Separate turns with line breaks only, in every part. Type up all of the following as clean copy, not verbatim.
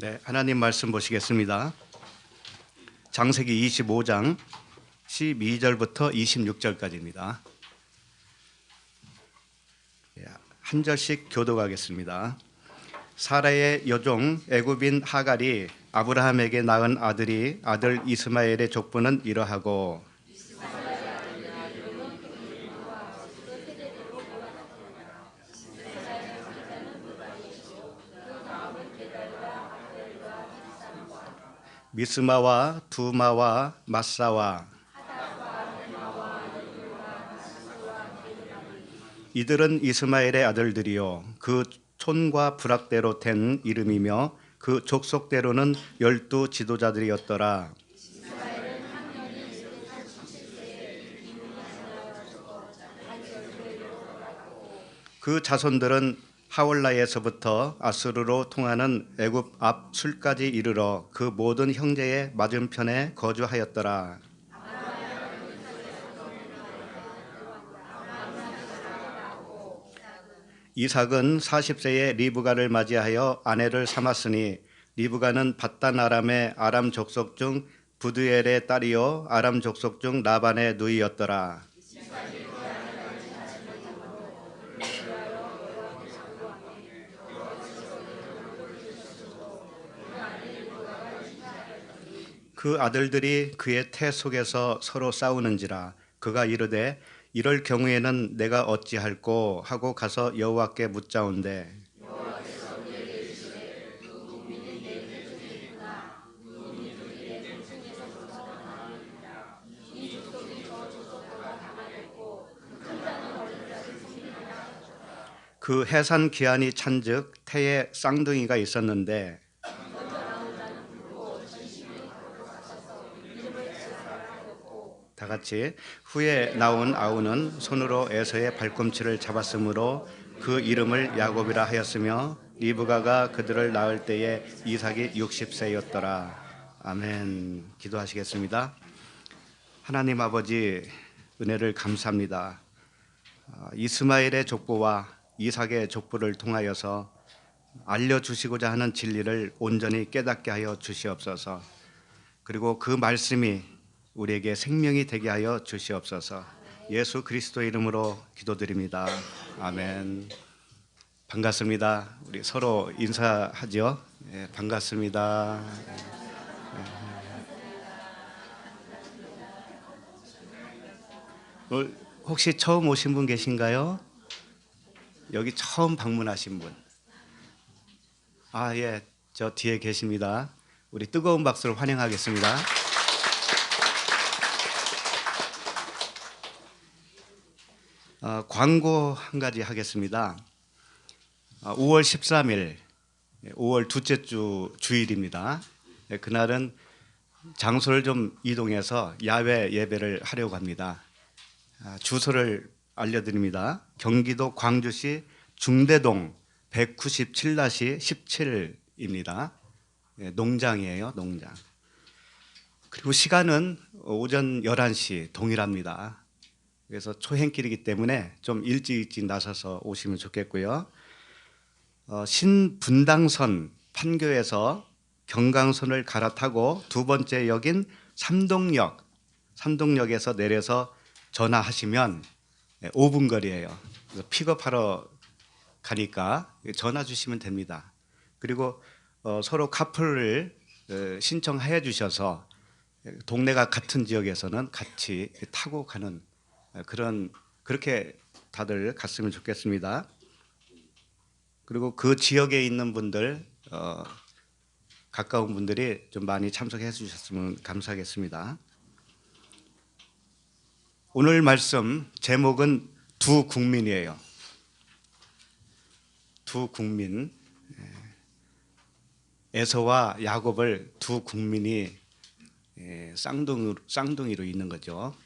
네, 하나님 말씀 보시겠습니다. 창세기 25장 12절부터 26절까지입니다. 한 절씩 교독하겠습니다. 사라의 여종 애굽인 하갈이 아브라함에게 낳은 아들 이스마엘의 족보는 이러하고 미스마와 두마와 마사와 이들은 이스마엘의 아들들이요 그 촌과 부락대로 된 이름이며 그 족속대로는 12 지도자들이었더라. 그 자손들은 하월라에서부터 아수르로 통하는 애굽 앞 술까지 이르러 그 모든 형제의 맞은편에 거주하였더라. 이삭은 40세에 리브가를 맞이하여 아내를 삼았으니 리브가는 밧단 아람의 아람 족속 중 부두엘의 딸이요 아람 족속 중 라반의 누이였더라. 그 아들들이 그의 태 속에서 서로 싸우는지라 그가 이르되 이럴 경우에는 내가 어찌할꼬 하고 가서 여호와께 묻자온대 그 해산 기한이 찬즉 태에 쌍둥이가 있었는데 다 같이 후에 나온 아우는 손으로 에서의 발꿈치를 잡았으므로 그 이름을 야곱이라 하였으며 리브가가 그들을 낳을 때에 이삭이 60세였더라. 아멘. 기도하시겠습니다. 하나님 아버지 은혜를 감사합니다. 이스마엘의 족보와 이삭의 족보를 통하여서 알려주시고자 하는 진리를 온전히 깨닫게 하여 주시옵소서. 그리고 그 말씀이 우리에게 생명이 되게 하여 주시옵소서. 예수 그리스도 이름으로 기도드립니다. 아멘. 반갑습니다. 우리 서로 인사하죠. 네, 반갑습니다. 오늘 혹시 처음 오신 분 계신가요? 여기 처음 방문하신 분. 예, 저 뒤에 계십니다. 우리 뜨거운 박수로 환영하겠습니다. 광고 한 가지 하겠습니다. 5월 13일, 5월 둘째 주 주일입니다. 그날은 장소를 좀 이동해서 야외 예배를 하려고 합니다. 주소를 알려드립니다. 경기도 광주시 중대동 197-17입니다. 농장이에요, 농장. 그리고 시간은 오전 11시 동일합니다. 그래서 초행길이기 때문에 좀 일찍 나서서 오시면 좋겠고요. 신분당선 판교에서 경강선을 갈아타고 두 번째 역인 삼동역에서 내려서 전화하시면 5분 거리예요. 그래서 픽업하러 가니까 전화 주시면 됩니다. 그리고 서로 카풀을 신청해 주셔서 동네가 같은 지역에서는 같이 타고 가는 그렇게 다들 갔으면 좋겠습니다. 그리고 그 지역에 있는 분들 가까운 분들이 좀 많이 참석해 주셨으면 감사하겠습니다. 오늘 말씀 제목은 두 국민이에요. 두 국민. 에서와 야곱을 두 국민이 쌍둥이로 있는 거죠.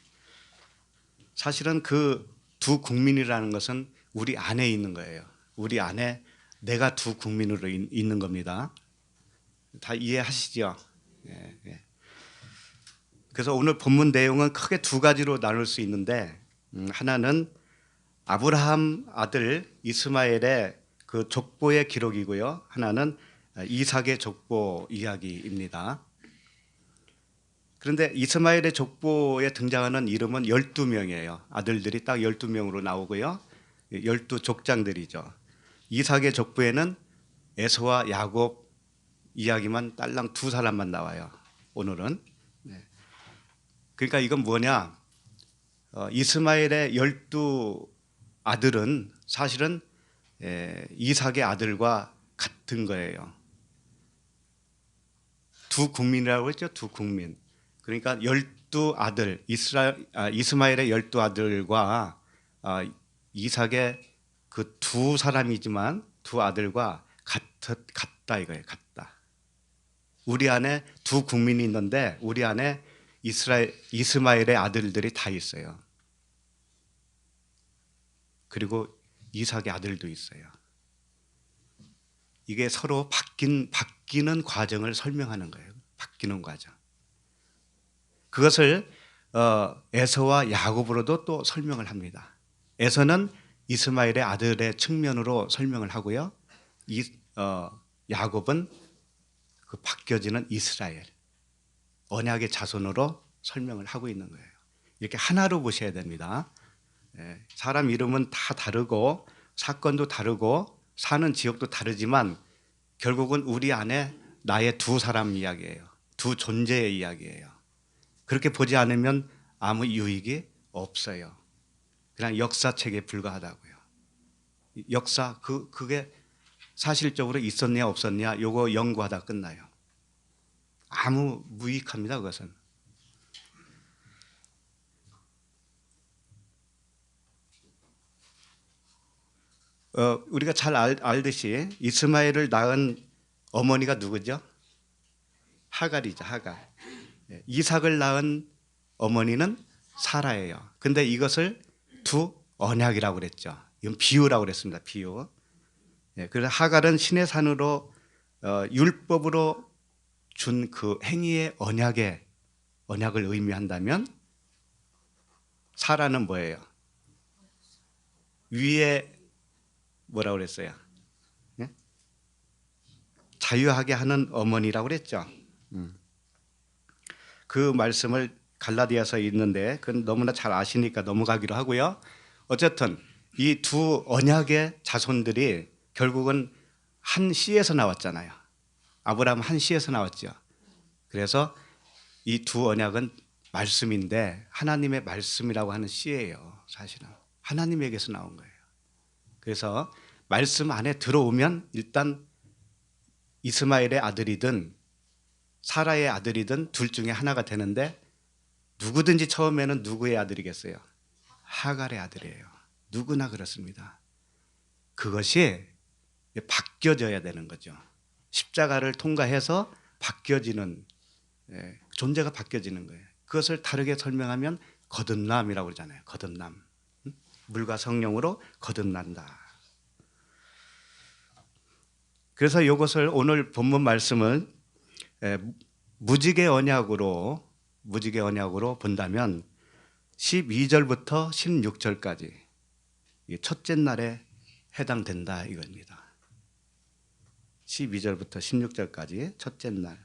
사실은 그 두 국민이라는 것은 우리 안에 있는 거예요. 우리 안에 내가 두 국민으로 있는 겁니다. 다 이해하시죠? 그래서 오늘 본문 내용은 크게 두 가지로 나눌 수 있는데 하나는 아브라함 아들 이스마엘의 그 족보의 기록이고요. 하나는 이삭의 족보 이야기입니다. 그런데 이스마엘의 족보에 등장하는 이름은 12명이에요. 아들들이 딱 12명으로 나오고요. 12족장들이죠. 이삭의 족보에는 에서와 야곱 이야기만 딸랑 두 사람만 나와요. 오늘은. 그러니까 이건 뭐냐? 이스마엘의 12아들은 사실은 이삭의 아들과 같은 거예요. 두 국민이라고 했죠. 두 국민. 그러니까 12아들 이스마엘의 12아들과 이삭의 그 두 사람이지만 두 아들과 같다 이거예요. 같다. 우리 안에 두 국민이 있는데 우리 안에 이스마엘의 아들들이 다 있어요. 그리고 이삭의 아들도 있어요. 이게 서로 바뀌는 과정을 설명하는 거예요. 바뀌는 과정. 그것을 에서와 야곱으로도 또 설명을 합니다. 에서는 이스마엘의 아들의 측면으로 설명을 하고요. 야곱은 그 바뀌어지는 이스라엘, 언약의 자손으로 설명을 하고 있는 거예요. 이렇게 하나로 보셔야 됩니다. 사람 이름은 다 다르고 사건도 다르고 사는 지역도 다르지만 결국은 우리 안에 나의 두 사람 이야기예요. 두 존재의 이야기예요. 그렇게 보지 않으면 아무 유익이 없어요. 그냥 역사책에 불과하다고요. 역사 그게 사실적으로 있었냐 없었냐 요거 연구하다 끝나요. 아무 무익합니다. 그것은. 우리가 잘 알듯이 이스마엘을 낳은 어머니가 누구죠? 하갈이죠. 하갈. 이삭을 낳은 어머니는 사라예요. 근데 이것을 두 언약이라고 그랬죠. 이건 비유라고 그랬습니다. 비유. 그래서 하갈은 신의 산으로 율법으로 준 그 행위의 언약을 의미한다면 사라는 뭐예요? 위에 뭐라고 그랬어요? 자유하게 하는 어머니라고 그랬죠. 그 말씀을 갈라디아서에 있는데 그건 너무나 잘 아시니까 넘어가기로 하고요. 어쨌든 이 두 언약의 자손들이 결국은 한 씨에서 나왔잖아요. 아브라함 한 씨에서 나왔죠. 그래서 이 두 언약은 말씀인데 하나님의 말씀이라고 하는 씨예요. 사실은 하나님에게서 나온 거예요. 그래서 말씀 안에 들어오면 일단 이스마엘의 아들이든 사라의 아들이든 둘 중에 하나가 되는데 누구든지 처음에는 누구의 아들이겠어요? 하갈의 아들이에요. 누구나 그렇습니다. 그것이 바뀌어져야 되는 거죠. 십자가를 통과해서 바뀌어지는 존재가 바뀌어지는 거예요. 그것을 다르게 설명하면 거듭남이라고 그러잖아요. 거듭남. 물과 성령으로 거듭난다. 그래서 이것을 오늘 본문 말씀을 무지개 언약으로 본다면 12절부터 16절까지 첫째 날에 해당된다 이겁니다. 12절부터 16절까지 첫째 날.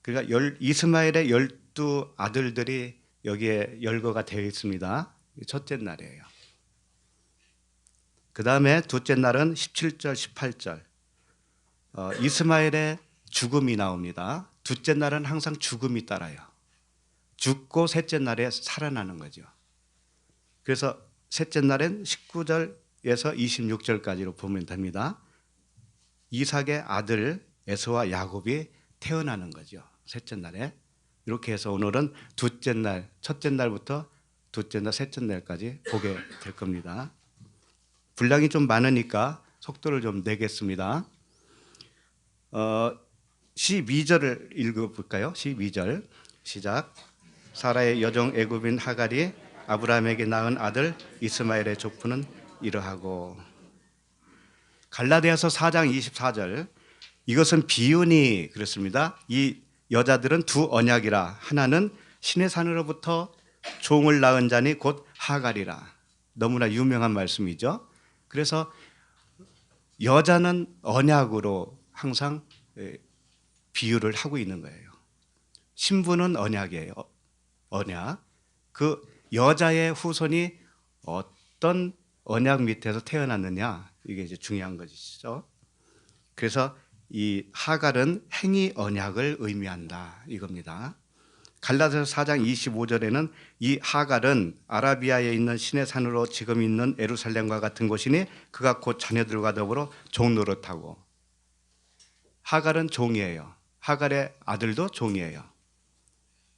그러니까 이스마엘의 12아들들이 여기에 열거가 되어 있습니다. 첫째 날이에요. 그 다음에 둘째 날은 17절, 18절. 이스마엘의 죽음이 나옵니다. 둘째 날은 항상 죽음이 따라요. 죽고 셋째 날에 살아나는 거죠. 그래서 셋째 날엔 19절에서 26절까지로 보면 됩니다. 이삭의 아들 에서와 야곱이 태어나는 거죠. 셋째 날에. 이렇게 해서 오늘은 둘째 날, 첫째 날부터 둘째 날, 셋째 날까지 보게 될 겁니다. 분량이 좀 많으니까 속도를 좀 내겠습니다. 12절을 읽어볼까요? 12절 시작. 사라의 여종 애굽인 하갈이 아브라함에게 낳은 아들 이스마엘의 족보는 이러하고. 갈라디아서 4장 24절. 이것은 비유니 그렇습니다. 이 여자들은 두 언약이라. 하나는 신의 산으로부터 종을 낳은 자니 곧 하갈이라. 너무나 유명한 말씀이죠. 그래서 여자는 언약으로 항상 비유를 하고 있는 거예요. 신부는 언약이에요. 언약. 그 여자의 후손이 어떤 언약 밑에서 태어났느냐, 이게 이제 중요한 것이죠. 그래서 이 하갈은 행위 언약을 의미한다 이겁니다. 갈라디아서 4장 25절에는 이 하갈은 아라비아에 있는 시내 산으로 지금 있는 예루살렘과 같은 곳이니 그가 곧 자녀들과 더불어 종 노릇하고. 하갈은 종이에요. 하갈의 아들도 종이에요.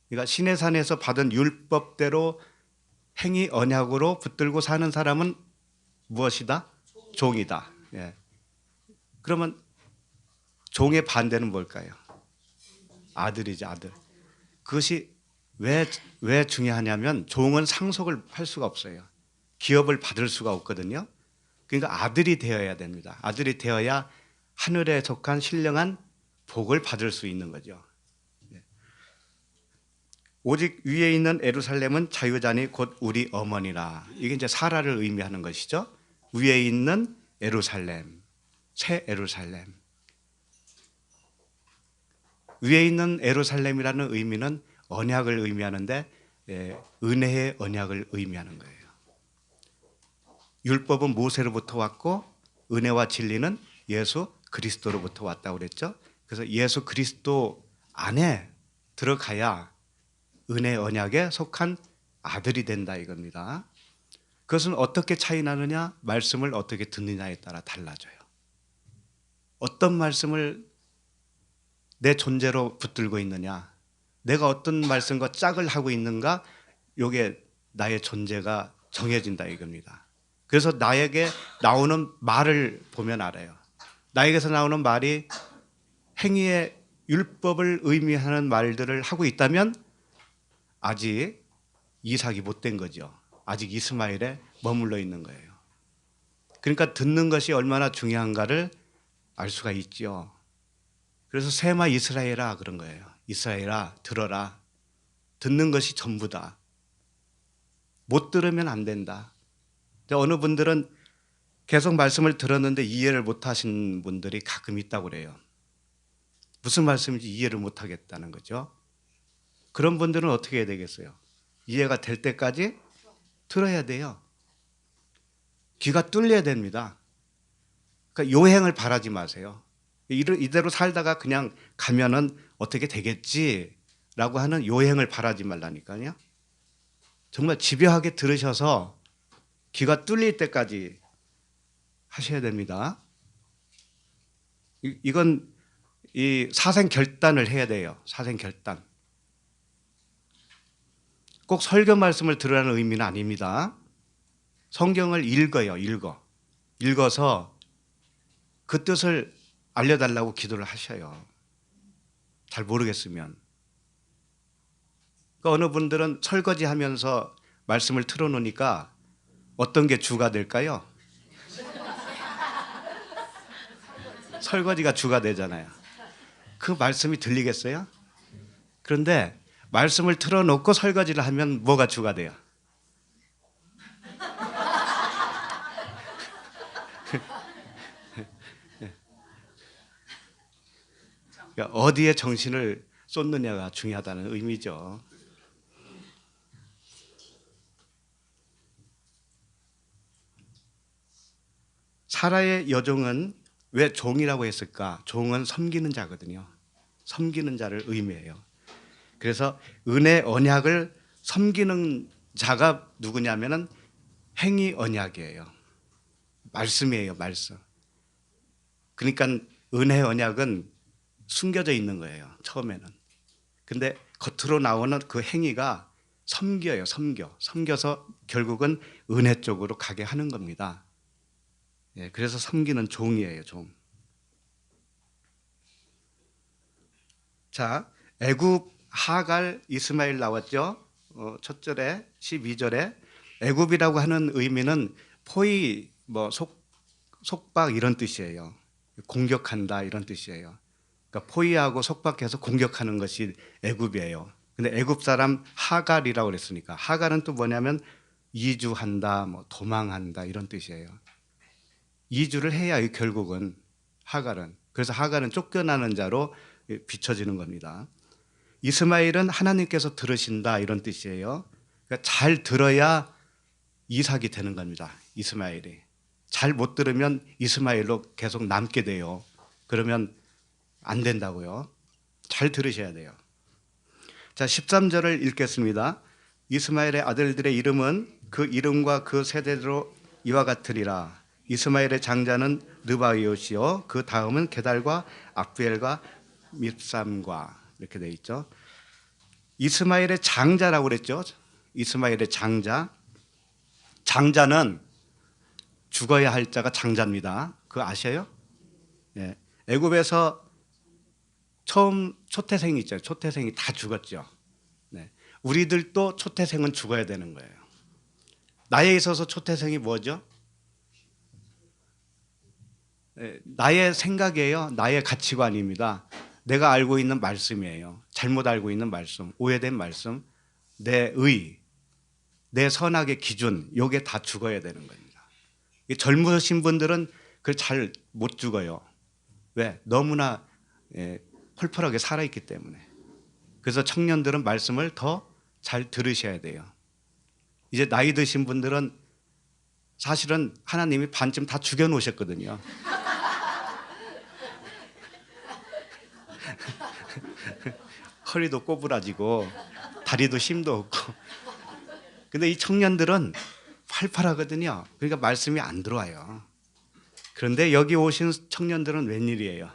그러니까 시내 산에서 받은 율법대로 행위 언약으로 붙들고 사는 사람은 무엇이다? 종이다. 예. 그러면 종의 반대는 뭘까요? 아들이죠, 아들. 그것이 왜 중요하냐면 종은 상속을 할 수가 없어요. 기업을 받을 수가 없거든요. 그러니까 아들이 되어야 됩니다. 아들이 되어야 하늘에 속한 신령한 복을 받을 수 있는 거죠. 오직 위에 있는 예루살렘은 자유자니 곧 우리 어머니라. 이게 이제 사라를 의미하는 것이죠. 위에 있는 예루살렘, 새 예루살렘. 위에 있는 예루살렘이라는 의미는 언약을 의미하는데 은혜의 언약을 의미하는 거예요. 율법은 모세로부터 왔고 은혜와 진리는 예수 그리스도로부터 왔다고 그랬죠. 그래서 예수 그리스도 안에 들어가야 은혜 언약에 속한 아들이 된다 이겁니다. 그것은 어떻게 차이 나느냐? 말씀을 어떻게 듣느냐에 따라 달라져요. 어떤 말씀을 내 존재로 붙들고 있느냐, 내가 어떤 말씀과 짝을 하고 있는가, 이게 나의 존재가 정해진다 이겁니다. 그래서 나에게 나오는 말을 보면 알아요. 나에게서 나오는 말이 행위의 율법을 의미하는 말들을 하고 있다면 아직 이삭이 못된 거죠. 아직 이스마엘에 머물러 있는 거예요. 그러니까 듣는 것이 얼마나 중요한가를 알 수가 있죠. 그래서 세마 이스라엘아 그런 거예요. 이스라엘아 들어라. 듣는 것이 전부다. 못 들으면 안 된다. 어느 분들은 계속 말씀을 들었는데 이해를 못 하신 분들이 가끔 있다고 그래요. 무슨 말씀인지 이해를 못 하겠다는 거죠. 그런 분들은 어떻게 해야 되겠어요? 이해가 될 때까지 들어야 돼요. 귀가 뚫려야 됩니다. 그러니까 요행을 바라지 마세요. 이대로 살다가 그냥 가면은 어떻게 되겠지라고 하는 요행을 바라지 말라니까요. 정말 집요하게 들으셔서 귀가 뚫릴 때까지 하셔야 됩니다. 이건 이 사생 결단을 해야 돼요. 사생 결단. 꼭 설교 말씀을 들으라는 의미는 아닙니다. 성경을 읽어요. 읽어서 그 뜻을 알려달라고 기도를 하셔요. 잘 모르겠으면. 그러니까 어느 분들은 설거지하면서 말씀을 틀어놓으니까 어떤 게 주가 될까요? 설거지가 주가 되잖아요. 그 말씀이 들리겠어요? 그런데 말씀을 틀어놓고 설거지를 하면 뭐가 주가 돼요? 그러니까 어디에 정신을 쏟느냐가 중요하다는 의미죠. 사라의 여종은 왜 종이라고 했을까? 종은 섬기는 자거든요. 섬기는 자를 의미해요. 그래서 은혜 언약을 섬기는 자가 누구냐면은 행위 언약이에요. 말씀이에요, 말씀. 그러니까 은혜 언약은 숨겨져 있는 거예요, 처음에는. 근데 겉으로 나오는 그 행위가 섬겨요, 섬겨서 결국은 은혜 쪽으로 가게 하는 겁니다. 예, 그래서 섬기는 종이에요, 종. 자, 애굽, 하갈, 이스마엘 나왔죠? 첫 절에 12절에 애굽이라고 하는 의미는 포위, 속박 이런 뜻이에요. 공격한다 이런 뜻이에요. 그러니까 포위하고 속박해서 공격하는 것이 애굽이에요. 근데 애굽 사람 하갈이라고 그랬으니까 하갈은 또 뭐냐면 이주한다, 도망한다 이런 뜻이에요. 이주를 해야 결국은 하갈은 그래서 하갈은 쫓겨나는 자로 비춰지는 겁니다. 이스마엘은 하나님께서 들으신다 이런 뜻이에요. 그러니까 잘 들어야 이삭이 되는 겁니다. 이스마엘이 잘 못 들으면 이스마엘로 계속 남게 돼요. 그러면 안 된다고요. 잘 들으셔야 돼요. 자, 13절을 읽겠습니다. 이스마엘의 아들들의 이름은 그 이름과 그 세대로 이와 같으리라. 이스마엘의 장자는 느바이옷이요 그 다음은 게달과 악부엘과 밉삼과 이렇게 되어 있죠. 이스마엘의 장자라고 그랬죠. 이스마엘의 장자. 장자는 죽어야 할 자가 장자입니다. 그거 아셔요? 네. 애굽에서 처음 초태생이 있죠. 초태생이 다 죽었죠. 네. 우리들도 초태생은 죽어야 되는 거예요. 나에 있어서 초태생이 뭐죠? 네. 나의 생각이에요. 나의 가치관입니다. 내가 알고 있는 말씀이에요. 잘못 알고 있는 말씀, 오해된 말씀, 내 의, 내 선악의 기준, 요게 다 죽어야 되는 겁니다. 젊으신 분들은 그걸 잘 못 죽어요. 왜? 너무나 펄펄하게 살아있기 때문에. 그래서 청년들은 말씀을 더 잘 들으셔야 돼요. 이제 나이 드신 분들은 사실은 하나님이 반쯤 다 죽여놓으셨거든요. 허리도 꼬부라지고 다리도 힘도 없고. 근데 이 청년들은 팔팔하거든요. 그러니까 말씀이 안 들어와요. 그런데 여기 오신 청년들은 웬일이에요?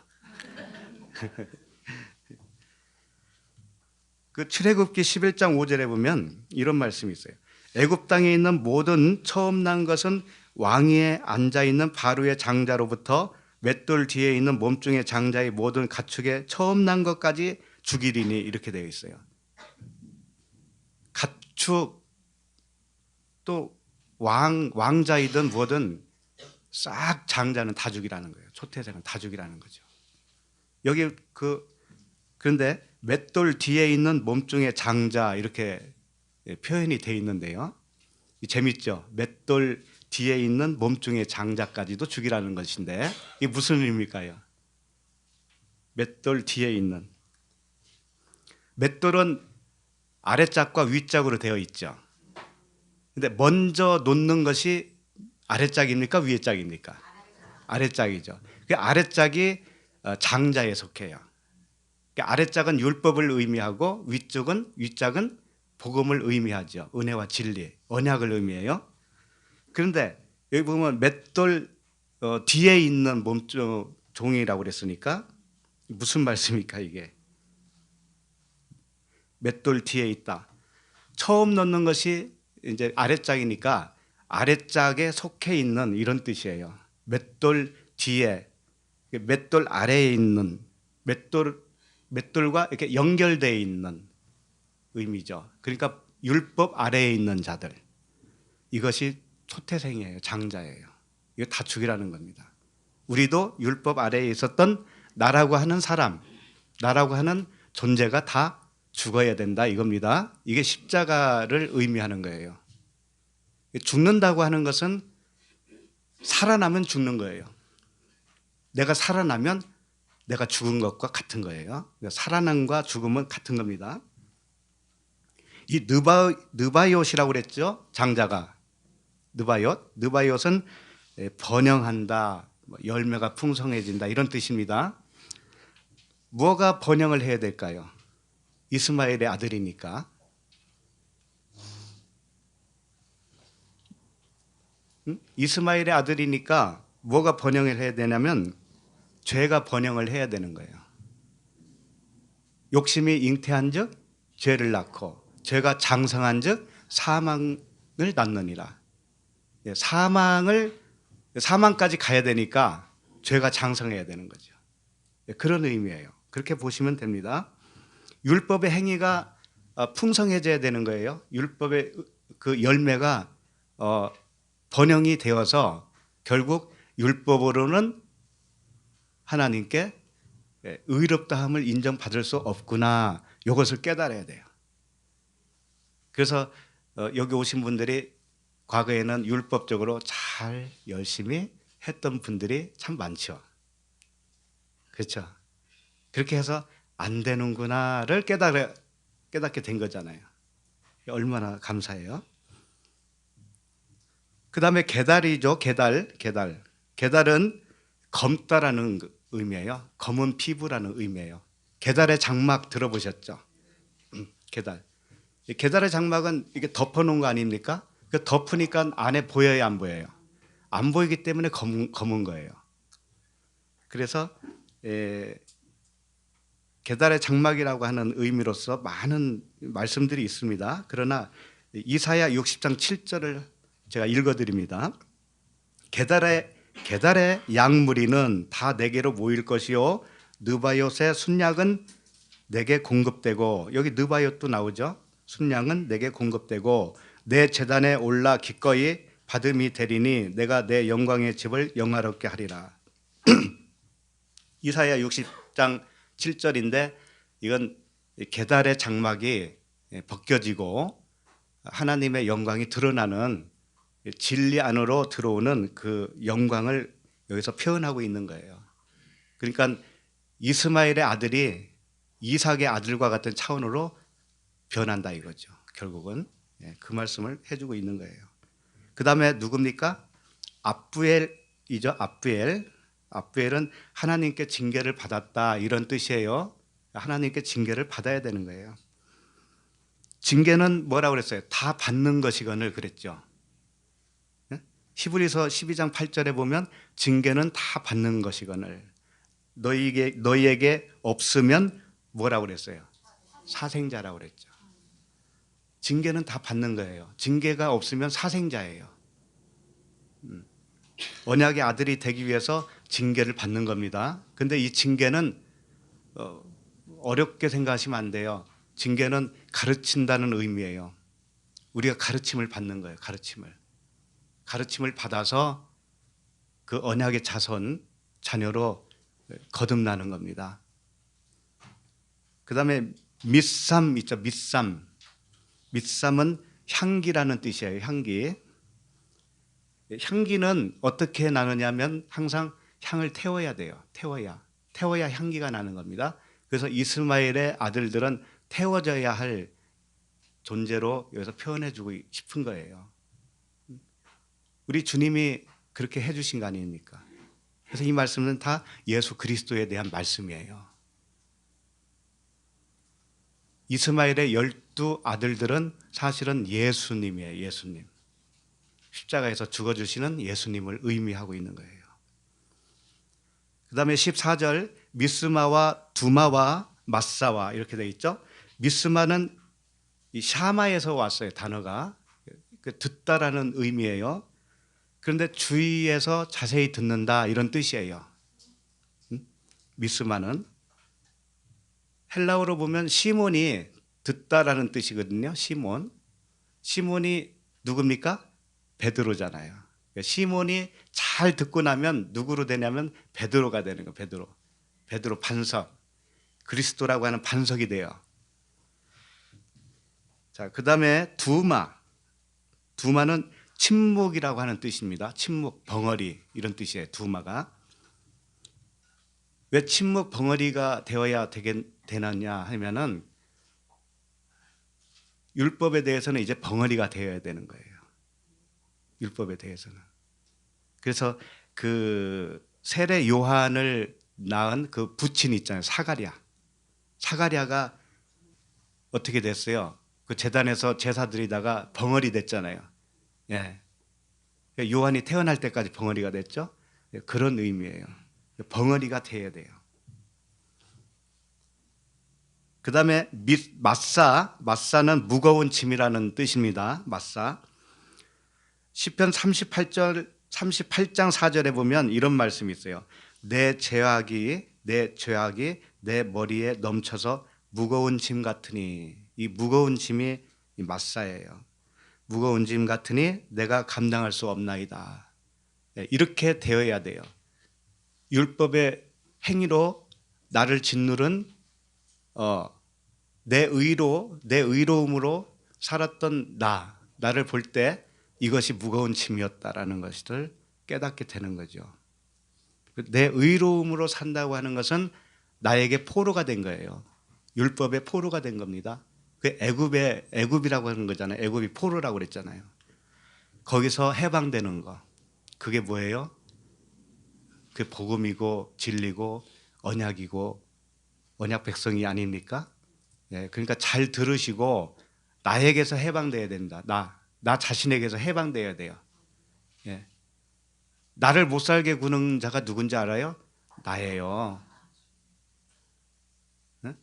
그 출애굽기 11장 5절에 보면 이런 말씀이 있어요. 애굽 땅에 있는 모든 처음 난 것은 왕위에 앉아 있는 바로의 장자로부터 맷돌 뒤에 있는 몸중의 장자의 모든 가축의 처음 난 것까지 죽이리니 이렇게 되어 있어요. 가축 또 왕자이든 뭐든 싹 장자는 다 죽이라는 거예요. 초태생은 다 죽이라는 거죠. 여기 그런데 맷돌 뒤에 있는 몸중의 장자 이렇게 표현이 되어 있는데요. 재밌죠? 맷돌 뒤에 있는 몸중의 장자까지도 죽이라는 것인데 이게 무슨 의미일까요? 맷돌 뒤에 있는. 맷돌은 아래짝과 위짝으로 되어 있죠. 근데 먼저 놓는 것이 아래짝입니까? 위에짝입니까? 아래짝이죠. 그 아래짝이 장자에 속해요. 아래짝은 율법을 의미하고 윗짝은 복음을 의미하죠. 은혜와 진리, 언약을 의미해요. 그런데 여기 보면 맷돌 뒤에 있는 종이라고 그랬으니까 무슨 말씀입니까 이게? 맷돌 뒤에 있다. 처음 넣는 것이 이제 아래짝이니까 아래짝에 속해 있는 이런 뜻이에요. 맷돌 뒤에, 맷돌 아래에 있는 맷돌과 이렇게 연결되어 있는 의미죠. 그러니까 율법 아래에 있는 자들. 이것이 초태생이에요. 장자예요. 이거 다 죽이라는 겁니다. 우리도 율법 아래에 있었던 나라고 하는 사람, 나라고 하는 존재가 다 죽어야 된다 이겁니다. 이게 십자가를 의미하는 거예요. 죽는다고 하는 것은 살아나면 죽는 거예요. 내가 살아나면 내가 죽은 것과 같은 거예요. 살아남과 죽음은 같은 겁니다. 이 느바이옷이라고 그랬죠. 장자가 느바이옷은 번영한다, 열매가 풍성해진다 이런 뜻입니다. 뭐가 번영을 해야 될까요? 이스마엘의 아들이니까. 이스마엘의 아들이니까 뭐가 번영을 해야 되냐면 죄가 번영을 해야 되는 거예요. 욕심이 잉태한 즉 죄를 낳고 죄가 장성한 즉 사망을 낳느니라. 사망까지 가야 되니까 죄가 장성해야 되는 거죠. 그런 의미예요. 그렇게 보시면 됩니다. 율법의 행위가 풍성해져야 되는 거예요. 율법의 그 열매가 번영이 되어서 결국 율법으로는 하나님께 의롭다함을 인정받을 수 없구나. 이것을 깨달아야 돼요. 그래서 여기 오신 분들이 과거에는 율법적으로 잘 열심히 했던 분들이 참 많죠. 그렇죠. 그렇게 해서 안 되는구나를 깨닫게 된 거잖아요. 얼마나 감사해요. 그 다음에 계달이죠. 계달은 검다라는 의미예요. 검은 피부라는 의미예요. 계달의 장막 들어보셨죠? 계달. 이 계달의 장막은 이게 덮어놓은 거 아닙니까? 그 덮으니까 안에 보여요, 안 보여요? 안 보이기 때문에 검은 거예요. 그래서 계달의 장막이라고 하는 의미로서 많은 말씀들이 있습니다. 그러나 이사야 60장 7절을 제가 읽어드립니다. 계달의 양무리는 다 내게로 모일 것이요 느바요의 순양은 내게 공급되고, 여기 느바요도 나오죠. 순양은 내게 공급되고 내 제단에 올라 기꺼이 받음이 되리니 내가 내 영광의 집을 영화롭게 하리라. 이사야 60장 7절인데 이건 계달의 장막이 벗겨지고 하나님의 영광이 드러나는 진리 안으로 들어오는 그 영광을 여기서 표현하고 있는 거예요. 그러니까 이스마엘의 아들이 이삭의 아들과 같은 차원으로 변한다 이거죠. 결국은 그 말씀을 해주고 있는 거예요. 그 다음에 누굽니까? 압부엘이죠. 압부엘은 하나님께 징계를 받았다 이런 뜻이에요. 하나님께 징계를 받아야 되는 거예요. 징계는 뭐라고 그랬어요? 다 받는 것이거늘 그랬죠. 히브리서 12장 8절에 보면 징계는 다 받는 것이거늘 너희에게 없으면 뭐라고 그랬어요? 사생자라고 그랬죠. 징계는 다 받는 거예요. 징계가 없으면 사생자예요. 언약의 아들이 되기 위해서 징계를 받는 겁니다. 근데 이 징계는 어렵게 생각하시면 안 돼요. 징계는 가르친다는 의미예요. 우리가 가르침을 받는 거예요. 가르침을 받아서 그 언약의 자녀로 거듭나는 겁니다. 그 다음에 밑삼 있죠. 밑삼은 향기라는 뜻이에요. 향기는 어떻게 나느냐면 항상 향을 태워야 돼요. 태워야 향기가 나는 겁니다. 그래서 이스마엘의 아들들은 태워져야 할 존재로 여기서 표현해주고 싶은 거예요. 우리 주님이 그렇게 해주신 거 아닙니까? 그래서 이 말씀은 다 예수 그리스도에 대한 말씀이에요. 이스마엘의 12 아들들은 사실은 예수님이에요. 예수님. 십자가에서 죽어주시는 예수님을 의미하고 있는 거예요. 그 다음에 14절 미스마와 두마와 마사와 이렇게 되어 있죠. 미스마는 이 샤마에서 왔어요. 단어가 듣다라는 의미예요. 그런데 주의해서 자세히 듣는다 이런 뜻이에요. 미스마는 헬라어로 보면 시몬이 듣다라는 뜻이거든요. 시몬이 누굽니까? 베드로잖아요. 시몬이 잘 듣고 나면 누구로 되냐면 베드로가 되는 거예요. 베드로 반석. 그리스도라고 하는 반석이 돼요. 자, 그다음에 두마는 침묵이라고 하는 뜻입니다. 침묵, 벙어리 이런 뜻이에요. 두마가. 왜 침묵 벙어리가 되어야 되느냐 하면은 율법에 대해서는 이제 벙어리가 되어야 되는 거예요. 율법에 대해서는. 그래서 그 세례 요한을 낳은 그 부친 있잖아요. 사가랴가 어떻게 됐어요? 그 제단에서 제사 드리다가 벙어리 됐잖아요. 예. 요한이 태어날 때까지 벙어리가 됐죠. 그런 의미예요. 벙어리가 돼야 돼요. 그 다음에 마사는 무거운 짐이라는 뜻입니다. 마사. 시편 38장 4절에 보면 이런 말씀이 있어요. 내 죄악이 내 머리에 넘쳐서 무거운 짐 같으니, 이 무거운 짐이 마사예요. 무거운 짐 같으니 내가 감당할 수 없나이다. 이렇게 되어야 돼요. 율법의 행위로 나를 짓누른 내 의로움으로 살았던 나를 볼 때 이것이 무거운 짐이었다라는 것을 깨닫게 되는 거죠. 내 의로움으로 산다고 하는 것은 나에게 포로가 된 거예요. 율법의 포로가 된 겁니다. 그 애굽이라고 하는 거잖아요. 애굽이 포로라고 그랬잖아요. 거기서 해방되는 거. 그게 뭐예요? 그 복음이고 진리고 언약이고 언약 백성이 아닙니까? 예, 그러니까 잘 들으시고 나에게서 해방돼야 된다. 나 자신에게서 해방돼야 돼요. 예. 나를 못 살게 구는 자가 누군지 알아요? 나예요. 예?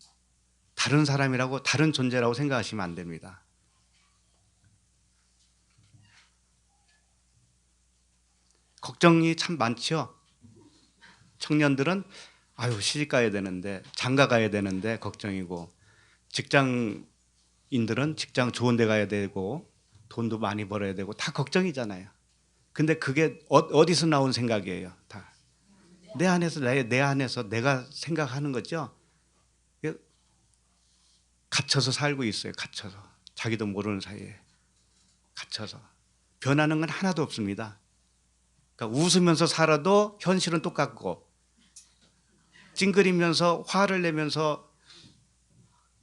다른 사람이라고 다른 존재라고 생각하시면 안 됩니다. 걱정이 참 많죠. 청년들은 아유 시집 가야 되는데 장가 가야 되는데 걱정이고 직장인들은 직장 좋은 데 가야 되고 돈도 많이 벌어야 되고 다 걱정이잖아요. 근데 그게 어디서 나온 생각이에요? 다 내 안에서 내 안에서 내가 생각하는 거죠. 갇혀서 살고 있어요. 갇혀서 자기도 모르는 사이에 갇혀서 변하는 건 하나도 없습니다. 그러니까 웃으면서 살아도 현실은 똑같고 찡그리면서 화를 내면서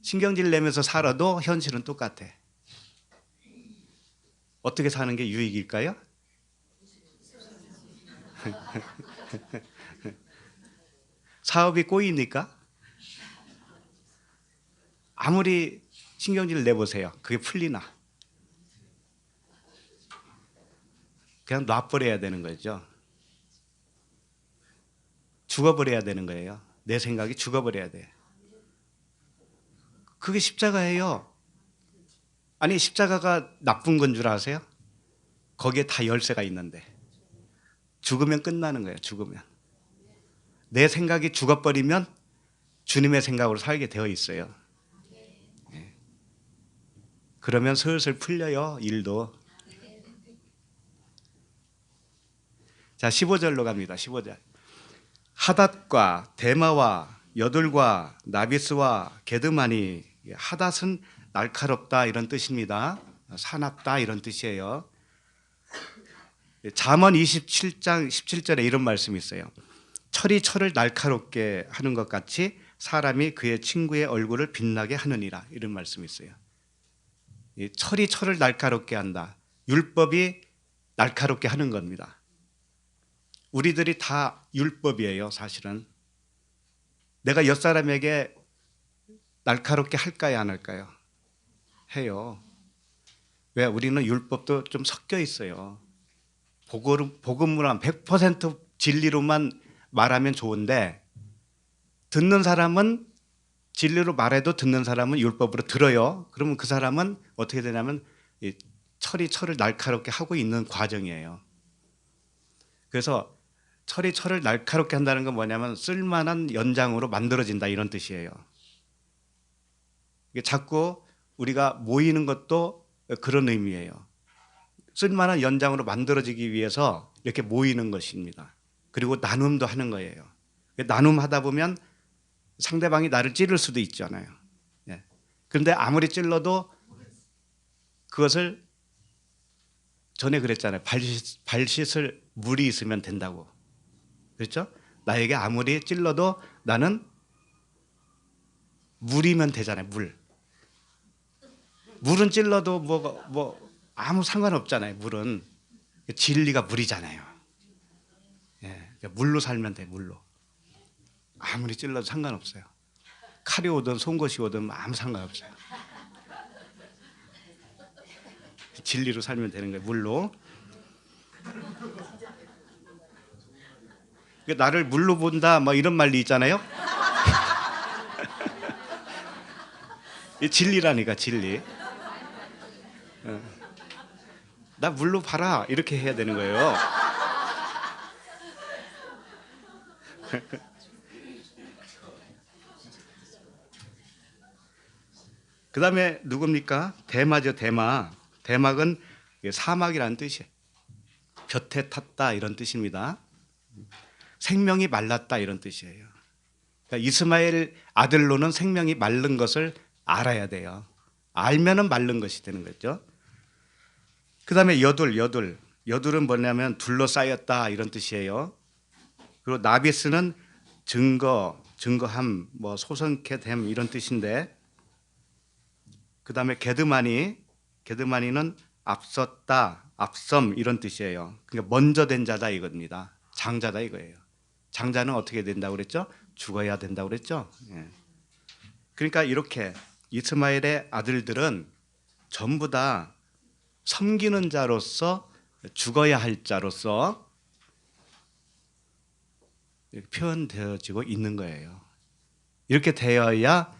신경질 내면서 살아도 현실은 똑같아. 어떻게 사는 게 유익일까요? 사업이 꼬이니까 아무리 신경질 내보세요. 그게 풀리나? 그냥 놔버려야 되는 거죠. 죽어버려야 되는 거예요. 내 생각이 죽어버려야 돼. 그게 십자가예요. 아니 십자가가 나쁜 건 줄 아세요? 거기에 다 열쇠가 있는데 죽으면 끝나는 거예요. 죽으면 내 생각이 죽어버리면 주님의 생각으로 살게 되어 있어요. 그러면 슬슬 풀려요. 일도. 자 15절로 갑니다. 15절. 하닷과 데마와 여둘과 나비스와 게드마니. 하닷은 날카롭다 이런 뜻입니다. 사납다 이런 뜻이에요. 잠언 27장 17절에 이런 말씀이 있어요. 철이 철을 날카롭게 하는 것 같이 사람이 그의 친구의 얼굴을 빛나게 하느니라 이런 말씀이 있어요. 철이 철을 날카롭게 한다. 율법이 날카롭게 하는 겁니다. 우리들이 다 율법이에요. 사실은 내가 옆 사람에게 날카롭게 할까요 안 할까요? 해요. 왜? 우리는 율법도 좀 섞여 있어요. 복음으로만 100% 진리로만 말하면 좋은데 듣는 사람은 진리로 말해도 듣는 사람은 율법으로 들어요. 그러면 그 사람은 어떻게 되냐면 철이 철을 날카롭게 하고 있는 과정이에요. 그래서 철이 철을 날카롭게 한다는 건 뭐냐면 쓸만한 연장으로 만들어진다 이런 뜻이에요. 이게 자꾸 우리가 모이는 것도 그런 의미예요. 쓸만한 연장으로 만들어지기 위해서 이렇게 모이는 것입니다. 그리고 나눔도 하는 거예요. 나눔하다 보면 상대방이 나를 찌를 수도 있잖아요. 그런데 아무리 찔러도 그것을 전에 그랬잖아요. 발 씻을 물이 있으면 된다고. 그렇죠? 나에게 아무리 찔러도 나는 물이면 되잖아요. 물은 찔러도 뭐 아무 상관없잖아요. 물은 진리가 물이잖아요. 그러니까 물로 살면 돼. 물로 아무리 찔러도 상관없어요. 칼이 오든 송곳이 오든 아무 상관없어요. 진리로 살면 되는 거예요. 물로. 나를 물로 본다 뭐 이런 말이 있잖아요. 이 진리라니까 진리. 나 물로 봐라 이렇게 해야 되는 거예요. 그 다음에 누굽니까? 대마죠. 대막은 사막이라는 뜻이에요. 볕에 탔다 이런 뜻입니다. 생명이 말랐다 이런 뜻이에요. 그러니까 이스마엘 아들로는 생명이 마른 것을 알아야 돼요. 알면은 마른 것이 되는 거죠. 그 다음에 여둘은 뭐냐면 둘러싸였다 이런 뜻이에요. 그리고 나비스는 증거함, 뭐 소성케 됨 이런 뜻인데, 그 다음에 게드마니는 앞섰다, 앞섬 이런 뜻이에요. 그러니까 먼저 된 자다 이겁니다. 장자다 이거예요. 장자는 어떻게 된다고 그랬죠? 죽어야 된다고 그랬죠. 예. 그러니까 이렇게 이스마엘의 아들들은 전부 다 섬기는 자로서, 죽어야 할 자로서 표현되어지고 있는 거예요. 이렇게 되어야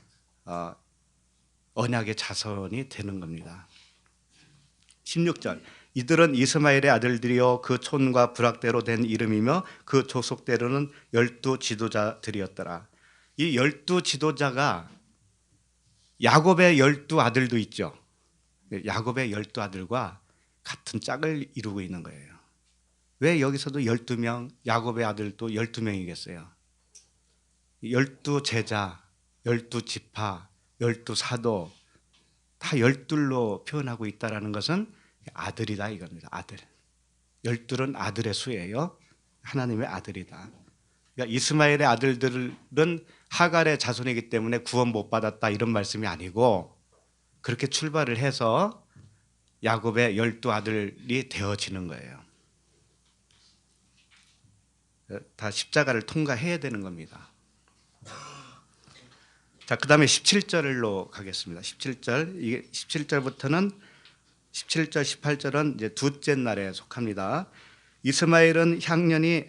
언약의 자손이 되는 겁니다. 16절, 이들은 이스마엘의 아들들이요 그 촌과 부락대로 된 이름이며 그 족속대로는 12 지도자들이었더라. 이 12 지도자가 야곱의 12 아들도 있죠. 야곱의 12 아들과 같은 짝을 이루고 있는 거예요. 왜 여기서도 12명, 야곱의 아들도 12명이겠어요? 12 제자, 12 지파, 12 사도 다 12로 표현하고 있다는 것은 아들이다 이겁니다. 아들. 12는 아들의 수예요. 하나님의 아들이다. 그러니까 이스마엘의 아들들은 하갈의 자손이기 때문에 구원 못 받았다 이런 말씀이 아니고, 그렇게 출발을 해서 야곱의 12 아들이 되어지는 거예요. 다 십자가를 통과해야 되는 겁니다. 자, 그 다음에 17절로 가겠습니다. 17절, 이게 17절부터는 17절, 18절은 이제 둘째 날에 속합니다. 이스마엘은 향년이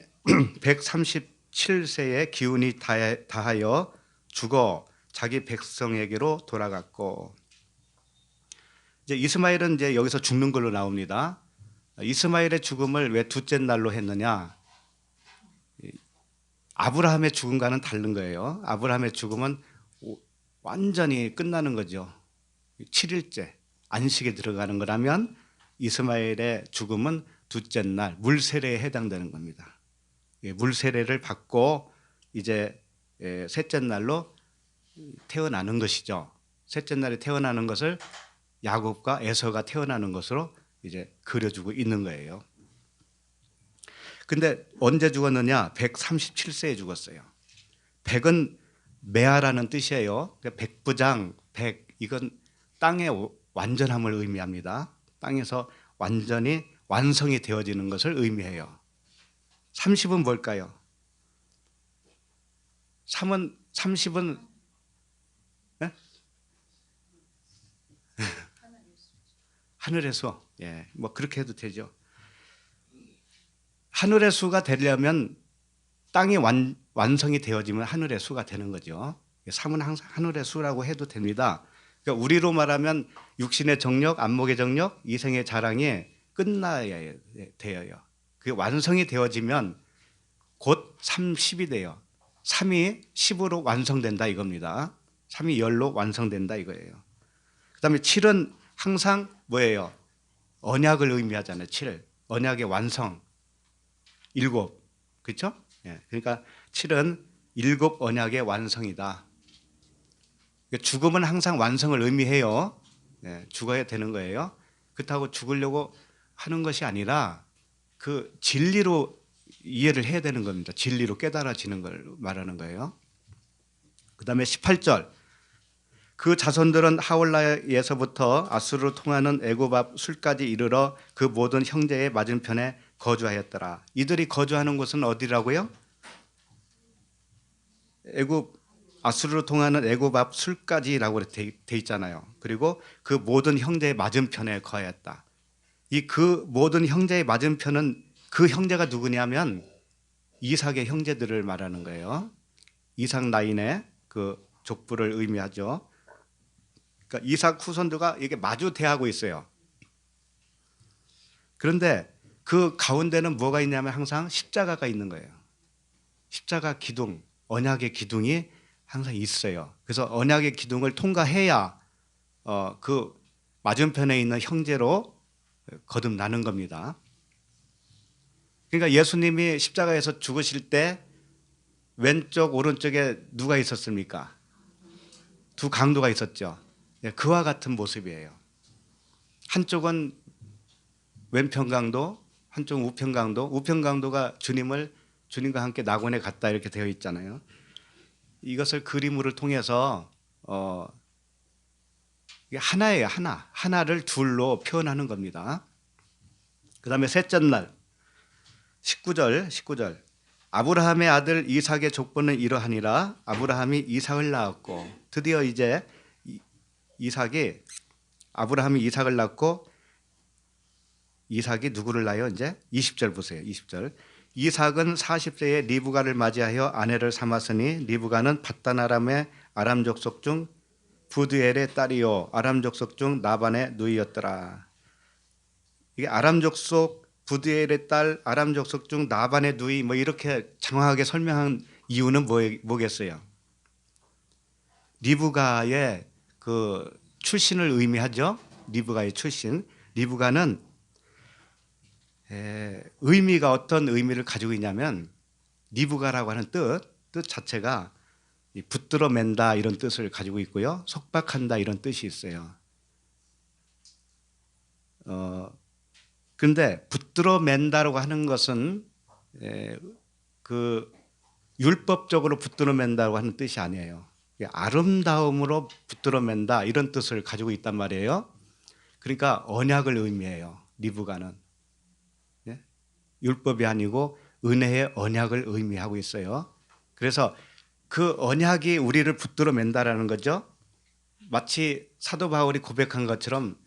137세의 기운이 다하여 죽어 자기 백성에게로 돌아갔고, 이제 이스마엘은 이제 여기서 죽는 걸로 나옵니다. 이스마엘의 죽음을 왜 둘째 날로 했느냐? 아브라함의 죽음과는 다른 거예요. 아브라함의 죽음은 완전히 끝나는 거죠. 7일째 안식에 들어가는 거라면 이스마엘의 죽음은 둘째 날 물세례에 해당되는 겁니다. 물세례를 받고 이제 셋째 날로 태어나는 것이죠. 셋째 날에 태어나는 것을 야곱과 에서가 태어나는 것으로 이제 그려주고 있는 거예요. 근데 언제 죽었느냐? 137세에 죽었어요. 100은 메아라는 뜻이에요. 백부장, 이건 땅의 완전함을 의미합니다. 땅에서 완전히 완성이 되어지는 것을 의미해요. 30은 뭘까요? 30은 네? 하늘의 수. 예, 뭐 그렇게 해도 되죠. 하늘의 수가 되려면 땅이 완성이 되어지면 하늘의 수가 되는 거죠. 3은 항상 하늘의 수라고 해도 됩니다. 그러니까 우리로 말하면 육신의 정력, 안목의 정력, 이생의 자랑이 끝나야 돼요. 그게 완성이 되어지면 곧 30이 돼요. 3이 10으로 완성된다 이겁니다. 3이 10로 완성된다 이거예요. 그 다음에 7은 항상 뭐예요? 언약을 의미하잖아요. 7. 언약의 완성. 7. 그렇죠? 예, 그러니까 7은 7 언약의 완성이다. 죽음은 항상 완성을 의미해요. 예, 죽어야 되는 거예요. 그렇다고 죽으려고 하는 것이 아니라 그 진리로 이해를 해야 되는 겁니다. 진리로 깨달아지는 걸 말하는 거예요. 그 다음에 18절. 그 자손들은 하월라에서부터 아수르로 통하는 애굽 앞 술까지 이르러 그 모든 형제의 맞은편에 거주하였더라. 이들이 거주하는 곳은 어디라고요? 아수르로 통하는 애굽 앞 술까지라고 돼 있잖아요. 그리고 그 모든 형제의 맞은편에 거하였다. 그 모든 형제의 맞은편은 그 형제가 누구냐면 이삭의 형제들을 말하는 거예요. 이삭 라인의 그 족부를 의미하죠. 그러니까 이삭 후손들과 이게 마주 대하고 있어요. 그런데 그 가운데는 뭐가 있냐면 항상 십자가가 있는 거예요. 십자가 기둥, 언약의 기둥이 항상 있어요. 그래서 언약의 기둥을 통과해야 그 맞은편에 있는 형제로 거듭나는 겁니다. 그러니까 예수님이 십자가에서 죽으실 때 왼쪽 오른쪽에 누가 있었습니까? 두 강도가 있었죠. 그와 같은 모습이에요. 한쪽은 왼편 강도, 한쪽은 우편 강도. 우편 강도가 주님을 주님과 함께 낙원에 갔다 이렇게 되어 있잖아요. 이것을 그림으로 통해서 이게 하나예요. 하나를 둘로 표현하는 겁니다. 그 다음에 셋째 날 19절 아브라함의 아들 이삭의 족보는 이러하니라. 아브라함이 이삭을 낳았고, 드디어 이제 아브라함이 이삭을 낳고, 이삭이 누구를 낳아요? 이제 20절 보세요. 20절 이삭은 40세에 리브가를 맞이하여 아내를 삼았으니 리브가는 밧단 아람의 아람 족속 중 부드엘의 딸이요 아람 족속 중 나반의 누이였더라. 이게 아람 족속 부드엘의 딸 아람 족속 중 나반의 누이 뭐 이렇게 장황하게 설명한 이유는 뭐겠어요? 리브가의 그 출신을 의미하죠. 리브가의 출신. 리브가는 의미가 어떤 의미를 가지고 있냐면 리브가라고 하는 뜻 자체가 붙들어 맨다 이런 뜻을 가지고 있고요. 속박한다 이런 뜻이 있어요. 그런데 붙들어 맨다라고 하는 것은 그 율법적으로 붙들어 맨다고 하는 뜻이 아니에요. 아름다움으로 붙들어 맨다 이런 뜻을 가지고 있단 말이에요. 그러니까 언약을 의미해요. 리브가는 율법이 아니고 은혜의 언약을 의미하고 있어요. 그래서 그 언약이 우리를 붙들어 맨다라는 거죠. 마치 사도 바울이 고백한 것처럼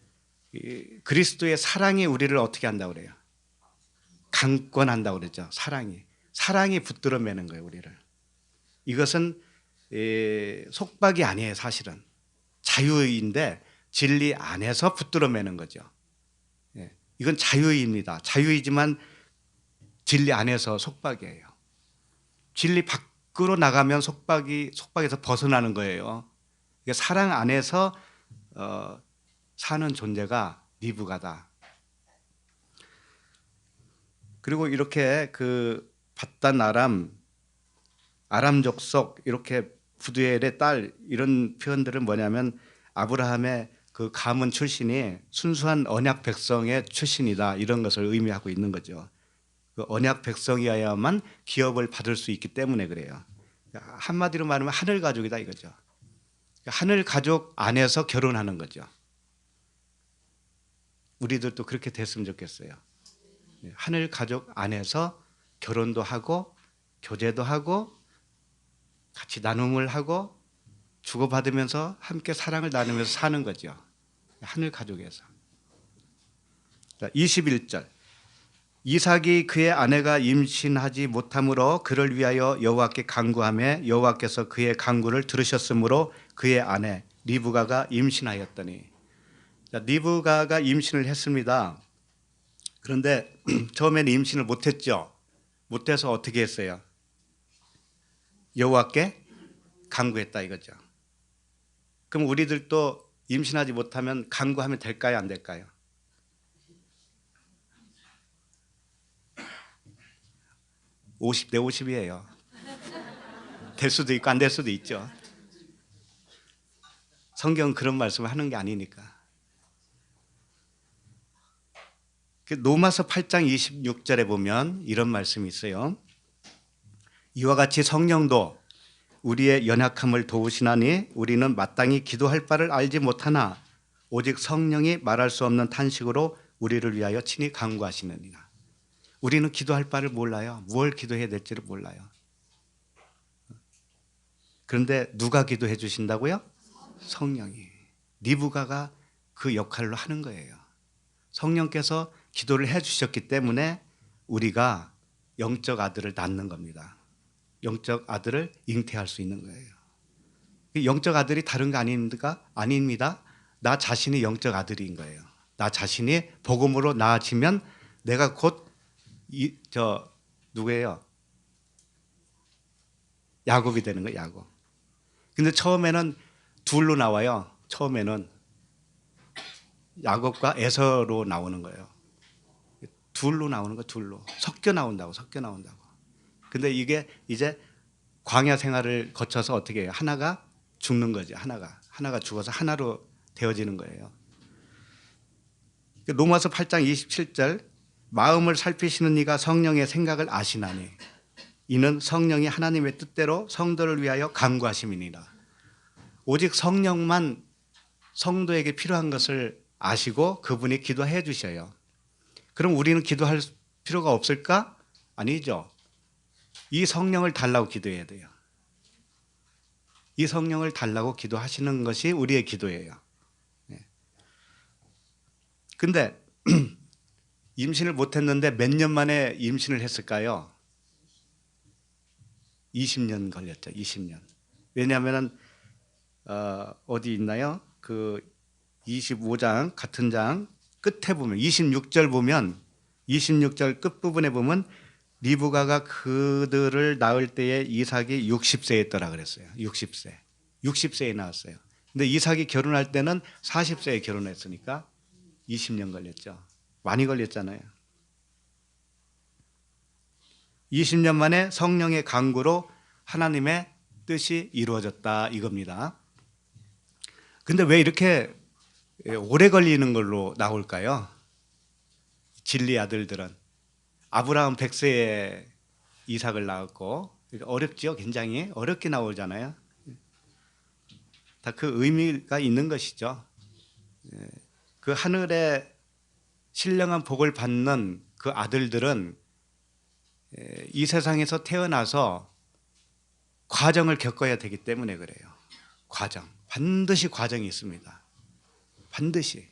그리스도의 사랑이 우리를 어떻게 한다고 그래요? 강권한다고 그러죠. 사랑이 붙들어 매는 거예요, 우리를. 이것은 속박이 아니에요, 사실은. 자유인데 진리 안에서 붙들어 매는 거죠. 이건 자유입니다. 자유이지만 진리 안에서 속박이에요. 진리 밖으로 나가면 속박에서 벗어나는 거예요. 사랑 안에서 사는 존재가 리브가다. 그리고 이렇게 그 밧단 아람 족속 이렇게 부두엘의 딸 이런 표현들은 뭐냐면 아브라함의 그 가문 출신이 순수한 언약 백성의 출신이다 이런 것을 의미하고 있는 거죠. 그 언약 백성이어야만 기업을 받을 수 있기 때문에 그래요. 한마디로 말하면 하늘 가족이다 이거죠. 하늘 가족 안에서 결혼하는 거죠. 우리들도 그렇게 됐으면 좋겠어요. 하늘 가족 안에서 결혼도 하고 교제도 하고 같이 나눔을 하고 주고받으면서 함께 사랑을 나누면서 사는 거죠. 하늘 가족에서. 21절 이삭이 그의 아내가 임신하지 못함으로 그를 위하여 여호와께 간구하며 여호와께서 그의 간구를 들으셨으므로 그의 아내 리브가가 임신하였더니. 리브가가 임신을 했습니다. 그런데 처음에는 임신을 못했죠. 못해서 어떻게 했어요? 여호와께 간구했다 이거죠. 그럼 우리들도 임신하지 못하면 간구하면 될까요? 안 될까요? (50대 50이에요) 될 수도 있고 안 될 수도 있죠. 성경은 그런 말씀을 하는 게 아니니까. 로마서 8장 26절에 보면 이런 말씀이 있어요. 이와 같이 성령도 우리의 연약함을 도우시나니 우리는 마땅히 기도할 바를 알지 못하나 오직 성령이 말할 수 없는 탄식으로 우리를 위하여 친히 간구하시느니라. 우리는 기도할 바를 몰라요. 뭘 기도해야 될지를 몰라요. 그런데 누가 기도해 주신다고요? 성령이. 리브가가 그 역할로 하는 거예요. 성령께서 기도를 해 주셨기 때문에 우리가 영적 아들을 낳는 겁니다. 영적 아들을 잉태할 수 있는 거예요. 영적 아들이 다른 거 아닙니다. 나 자신이 영적 아들인 거예요. 나 자신이 복음으로 나아지면 내가 곧 누구예요? 야곱이 되는 거예요. 야곱. 근데 처음에는 둘로 나와요. 처음에는 야곱과 에서로 나오는 거예요. 둘로 나오는 거, 둘로 섞여 나온다고. 근데 이게 이제 광야 생활을 거쳐서 어떻게 해요? 하나가 죽는 거죠. 하나가 죽어서 하나로 되어지는 거예요. 로마서 8장 27절 마음을 살피시는 이가 성령의 생각을 아시나니. 이는 성령이 하나님의 뜻대로 성도를 위하여 간구하심이니라. 오직 성령만 성도에게 필요한 것을 아시고 그분이 기도해 주셔요. 그럼 우리는 기도할 필요가 없을까? 아니죠. 이 성령을 달라고 기도해야 돼요. 이 성령을 달라고 기도하시는 것이 우리의 기도예요. 근데 임신을 못했는데 몇 년 만에 임신을 했을까요? 20년 걸렸죠. 20년. 왜냐하면 어디 있나요? 그 25장 같은 장 끝에 보면 26절 보면 26절 끝부분에 보면 리브가가 그들을 낳을 때에 이삭이 60세였더라 그랬어요. 60세. 60세에 낳았어요. 근데 이삭이 결혼할 때는 40세에 결혼했으니까 20년 걸렸죠. 많이 걸렸잖아요. 20년 만에 성령의 간구로 하나님의 뜻이 이루어졌다 이겁니다. 근데 왜 이렇게 오래 걸리는 걸로 나올까요? 진리 아들들은 아브라함 100세에 이삭을 낳았고 어렵죠. 굉장히 어렵게 나오잖아요. 다 그 의미가 있는 것이죠. 그 하늘의 신령한 복을 받는 그 아들들은 이 세상에서 태어나서 과정을 겪어야 되기 때문에 그래요. 과정. 반드시 과정이 있습니다. 반드시.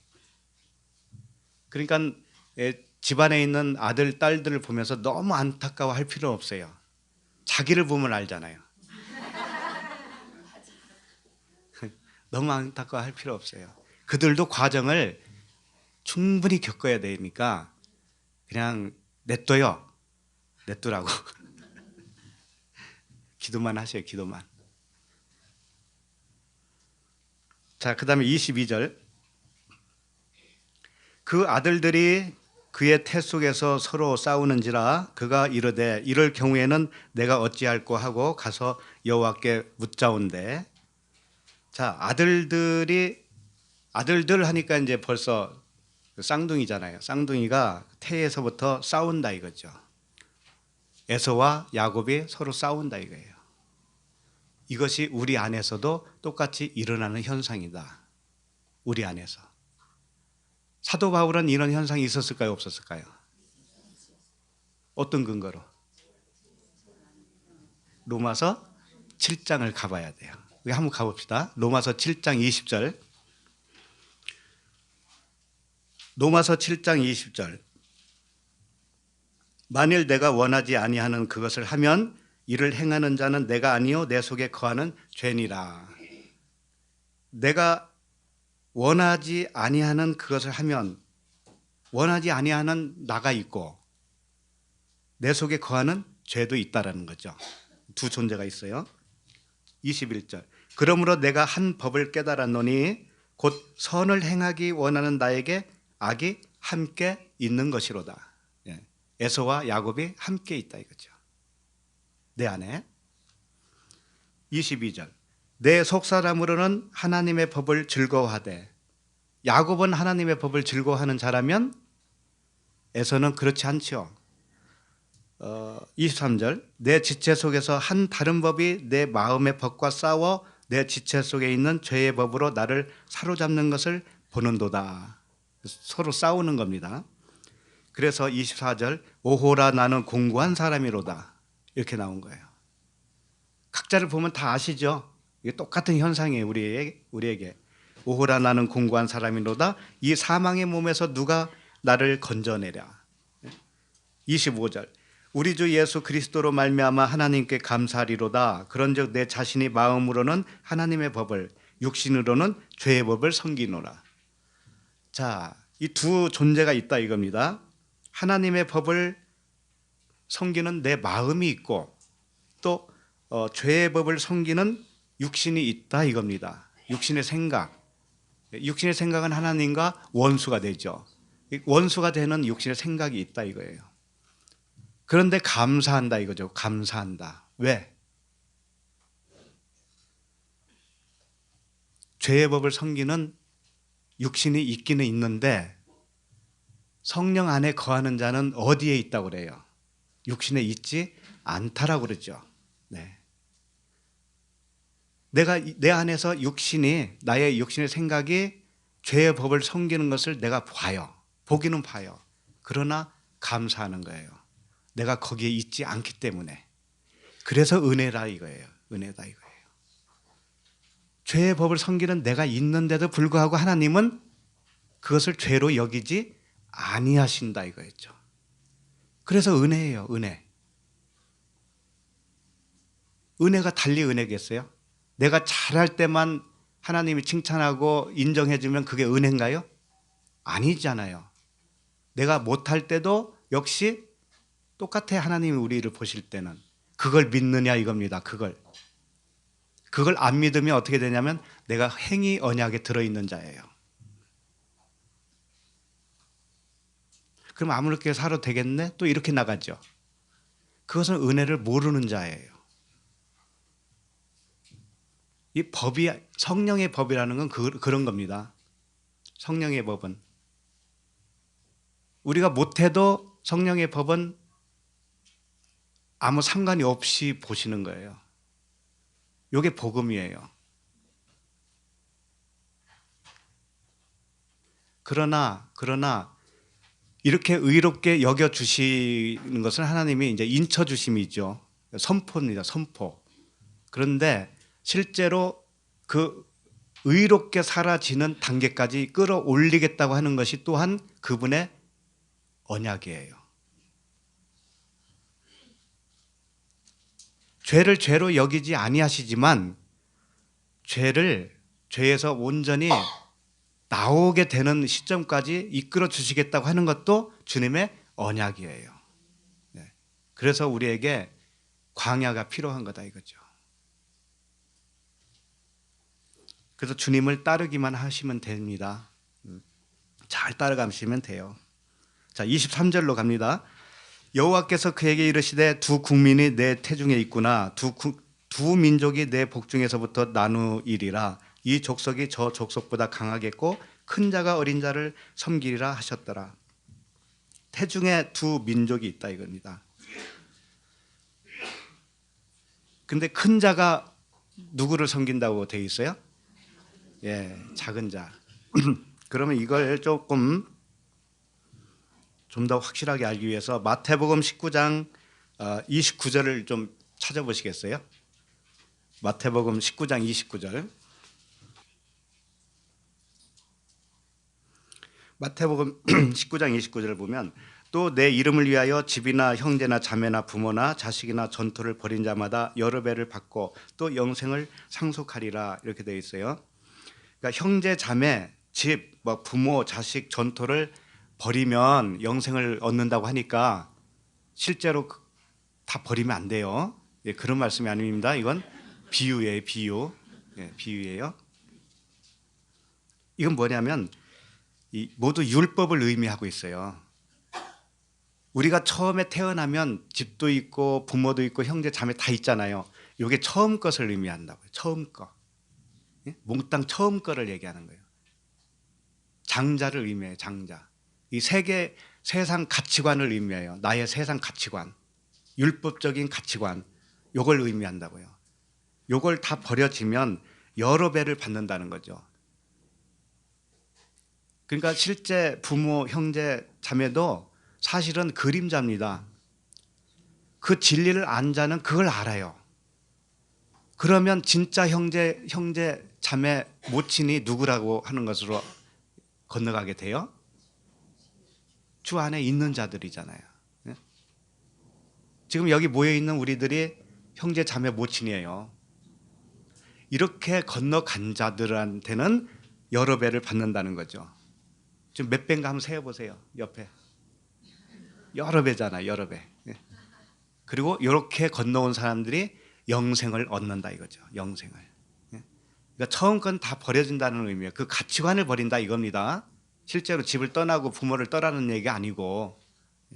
그러니까 집안에 있는 아들, 딸들을 보면서 너무 안타까워할 필요 없어요. 자기를 보면 알잖아요. 너무 안타까워할 필요 없어요. 그들도 과정을 충분히 겪어야 되니까 그냥 냅둬요. 냅두라고. 기도만 하세요. 기도만. 자, 그 다음에 22절. 그 아들들이 그의 태 속에서 서로 싸우는지라 그가 이르되 이럴 경우에는 내가 어찌할꼬 하고 가서 여호와께 묻자온대. 자, 아들들 하니까 이제 벌써 쌍둥이잖아요. 쌍둥이가 태에서부터 싸운다 이거죠. 에서와 야곱이 서로 싸운다 이거예요. 이것이 우리 안에서도 똑같이 일어나는 현상이다. 우리 안에서. 사도 바울은 이런 현상이 있었을까요? 없었을까요? 어떤 근거로? 로마서 7장을 가봐야 돼요. 우리 한번 가봅시다. 로마서 7장 20절. 로마서 7장 20절. 만일 내가 원하지 아니하는 그것을 하면 이를 행하는 자는 내가 아니요 내 속에 거하는 죄니라. 내가 원하지 아니하는 그것을 하면 원하지 아니하는 나가 있고 내 속에 거하는 죄도 있다라는 거죠. 두 존재가 있어요. 21절. 그러므로 내가 한 법을 깨달았노니 곧 선을 행하기 원하는 나에게 악이 함께 있는 것이로다. 에서와 야곱이 함께 있다 이거죠. 내 안에. 22절. 내 속사람으로는 하나님의 법을 즐거워하되 야곱은 하나님의 법을 즐거워하는 자라면 에서는 그렇지 않죠. 23절. 내 지체 속에서 한 다른 법이 내 마음의 법과 싸워 내 지체 속에 있는 죄의 법으로 나를 사로잡는 것을 보는도다. 서로 싸우는 겁니다. 그래서 24절. 오호라 나는 공고한 사람이로다. 이렇게 나온 거예요. 각자를 보면 다 아시죠? 이게 똑같은 현상이에요. 우리에게. 오호라 나는 공고한 사람이로다. 이 사망의 몸에서 누가 나를 건져내랴. 25절. 우리 주 예수 그리스도로 말미암아 하나님께 감사하리로다. 그런즉 내 자신이 마음으로는 하나님의 법을 육신으로는 죄의 법을 섬기노라. 자, 이 두 존재가 있다 이겁니다. 하나님의 법을 섬기는 내 마음이 있고 또 죄의 법을 섬기는 육신이 있다 이겁니다. 육신의 생각. 육신의 생각은 하나님과 원수가 되죠. 원수가 되는 육신의 생각이 있다 이거예요. 그런데 감사한다 이거죠. 감사한다. 왜? 죄의 법을 섬기는 육신이 있기는 있는데 성령 안에 거하는 자는 어디에 있다고 그래요? 육신에 있지 않다라고 그러죠. 네. 내가 내 안에서 육신이 나의 육신의 생각이 죄의 법을 섬기는 것을 내가 봐요. 보기는 봐요. 그러나 감사하는 거예요. 내가 거기에 있지 않기 때문에. 그래서 은혜라 이거예요. 은혜다 이거예요. 죄의 법을 섬기는 내가 있는데도 불구하고 하나님은 그것을 죄로 여기지 아니하신다 이거였죠. 그래서 은혜예요. 은혜. 은혜가 달리 은혜겠어요? 내가 잘할 때만 하나님이 칭찬하고 인정해주면 그게 은혜인가요? 아니잖아요. 내가 못할 때도 역시 똑같아. 하나님이 우리를 보실 때는. 그걸 믿느냐 이겁니다. 그걸 안 믿으면 어떻게 되냐면 내가 행위 언약에 들어있는 자예요. 그럼 아무렇게 살아도 되겠네? 또 이렇게 나가죠. 그것은 은혜를 모르는 자예요. 이 법이 성령의 법이라는 건 그런 겁니다. 성령의 법은 우리가 못해도 성령의 법은 아무 상관이 없이 보시는 거예요. 이게 복음이에요. 그러나 이렇게 의롭게 여겨 주시는 것은 하나님이 이제 인쳐 주심이죠. 선포입니다. 선포. 그런데 실제로 그 의롭게 살아지는 단계까지 끌어올리겠다고 하는 것이 또한 그분의 언약이에요. 죄를 죄로 여기지 아니하시지만 죄에서 온전히 나오게 되는 시점까지 이끌어 주시겠다고 하는 것도 주님의 언약이에요. 네. 그래서 우리에게 광야가 필요한 거다 이거죠. 그래서 주님을 따르기만 하시면 됩니다. 잘 따라가시면 돼요. 자, 23절로 갑니다. 여호와께서 그에게 이르시되 두 국민이 내 태중에 있구나. 두 민족이 내 복중에서부터 나누이리라. 이 족속이 저 족속보다 강하겠고 큰 자가 어린 자를 섬기리라 하셨더라. 태중에 두 민족이 있다 이겁니다. 근데 큰 자가 누구를 섬긴다고 되어 있어요? 예, 작은 자. 그러면 이걸 조금 좀 더 확실하게 알기 위해서 마태복음 19장 29절을 좀 찾아보시겠어요? 마태복음 19장 29절. 마태복음 19장 29절을 보면 또 내 이름을 위하여 집이나 형제나 자매나 부모나 자식이나 전토를 벌인 자마다 여러 배를 받고 또 영생을 상속하리라 이렇게 되어 있어요. 그러니까 형제, 자매, 집, 부모, 자식, 전토를 버리면 영생을 얻는다고 하니까 실제로 다 버리면 안 돼요. 예, 그런 말씀이 아닙니다. 이건 비유예요. 비유. 예, 비유예요. 이건 뭐냐면 모두 율법을 의미하고 있어요. 우리가 처음에 태어나면 집도 있고 부모도 있고 형제, 자매 다 있잖아요. 이게 처음 것을 의미한다고요. 처음 것. 예? 몽땅 처음 거를 얘기하는 거예요. 장자를 의미해요. 장자. 이 세상 가치관을 의미해요. 나의 세상 가치관, 율법적인 가치관, 요걸 의미한다고요. 요걸 다 버려지면 여러 배를 받는다는 거죠. 그러니까 실제 부모, 형제, 자매도 사실은 그림자입니다. 그 진리를 안 자는 그걸 알아요. 그러면 진짜 형제, 자매, 모친이 누구라고 하는 것으로 건너가게 돼요? 주 안에 있는 자들이잖아요. 지금 여기 모여있는 우리들이 형제, 자매, 모친이에요. 이렇게 건너간 자들한테는 여러 배를 받는다는 거죠. 지금 몇 배인가 한번 세어보세요. 옆에. 여러 배잖아요. 여러 배. 그리고 이렇게 건너온 사람들이 영생을 얻는다 이거죠. 영생을. 그러니까 처음 건 다 버려진다는 의미예요. 그 가치관을 버린다 이겁니다. 실제로 집을 떠나고 부모를 떠나는 얘기가 아니고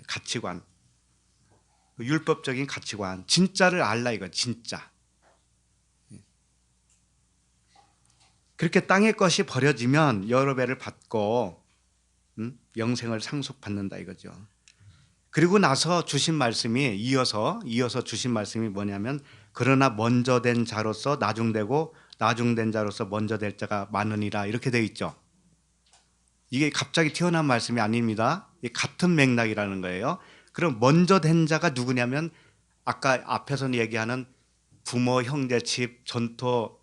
가치관, 율법적인 가치관, 진짜를 알라 이거 진짜. 그렇게 땅의 것이 버려지면 여러 배를 받고 영생을 상속받는다 이거죠. 그리고 나서 주신 말씀이 이어서 주신 말씀이 뭐냐면 그러나 먼저 된 자로서 나중되고 나중된 자로서 먼저 될 자가 많으니라 이렇게 되어 있죠. 이게 갑자기 튀어나온 말씀이 아닙니다. 같은 맥락이라는 거예요. 그럼 먼저 된 자가 누구냐면 아까 앞에서 얘기하는 부모, 형제, 집, 전토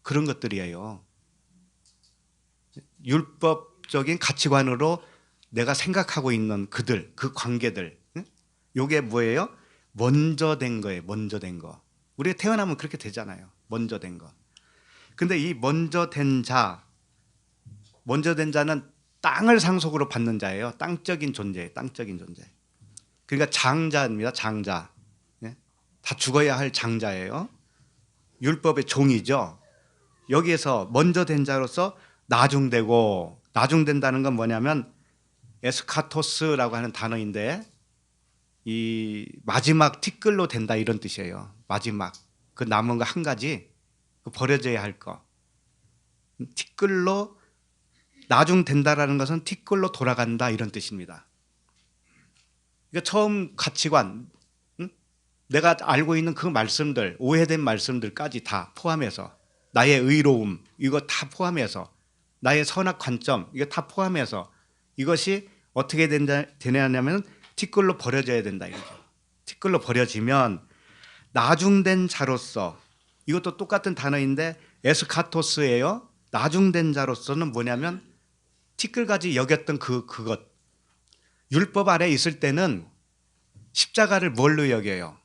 그런 것들이에요. 율법적인 가치관으로 내가 생각하고 있는 그들, 그 관계들. 이게 뭐예요? 먼저 된 거예요. 먼저 된 거. 우리가 태어나면 그렇게 되잖아요. 먼저 된 거. 근데 이 먼저 된 자는 땅을 상속으로 받는 자예요. 땅적인 존재예요. 땅적인 존재. 그러니까 장자입니다. 장자. 다 죽어야 할 장자예요. 율법의 종이죠. 여기에서 먼저 된 자로서 나중되고, 나중된다는 건 뭐냐면 에스카토스라고 하는 단어인데 이 마지막 티끌로 된다 이런 뜻이에요. 마지막 그 남은 거 한 가지 그 버려져야 할 거. 티끌로 나중된다라는 것은 티끌로 돌아간다 이런 뜻입니다. 그러니까 처음 가치관, 내가 알고 있는 그 말씀들, 오해된 말씀들까지 다 포함해서 나의 의로움 이거 다 포함해서 나의 선악 관점 이거 다 포함해서 이것이 어떻게 되냐면 티끌로 버려져야 된다 이거죠. 티끌로 버려지면 나중된 자로서 이것도 똑같은 단어인데 에스카토스예요. 나중된 자로서는 뭐냐면 티끌같이 여겼던 그것. 율법 아래 있을 때는 십자가를 뭘로 여겨요?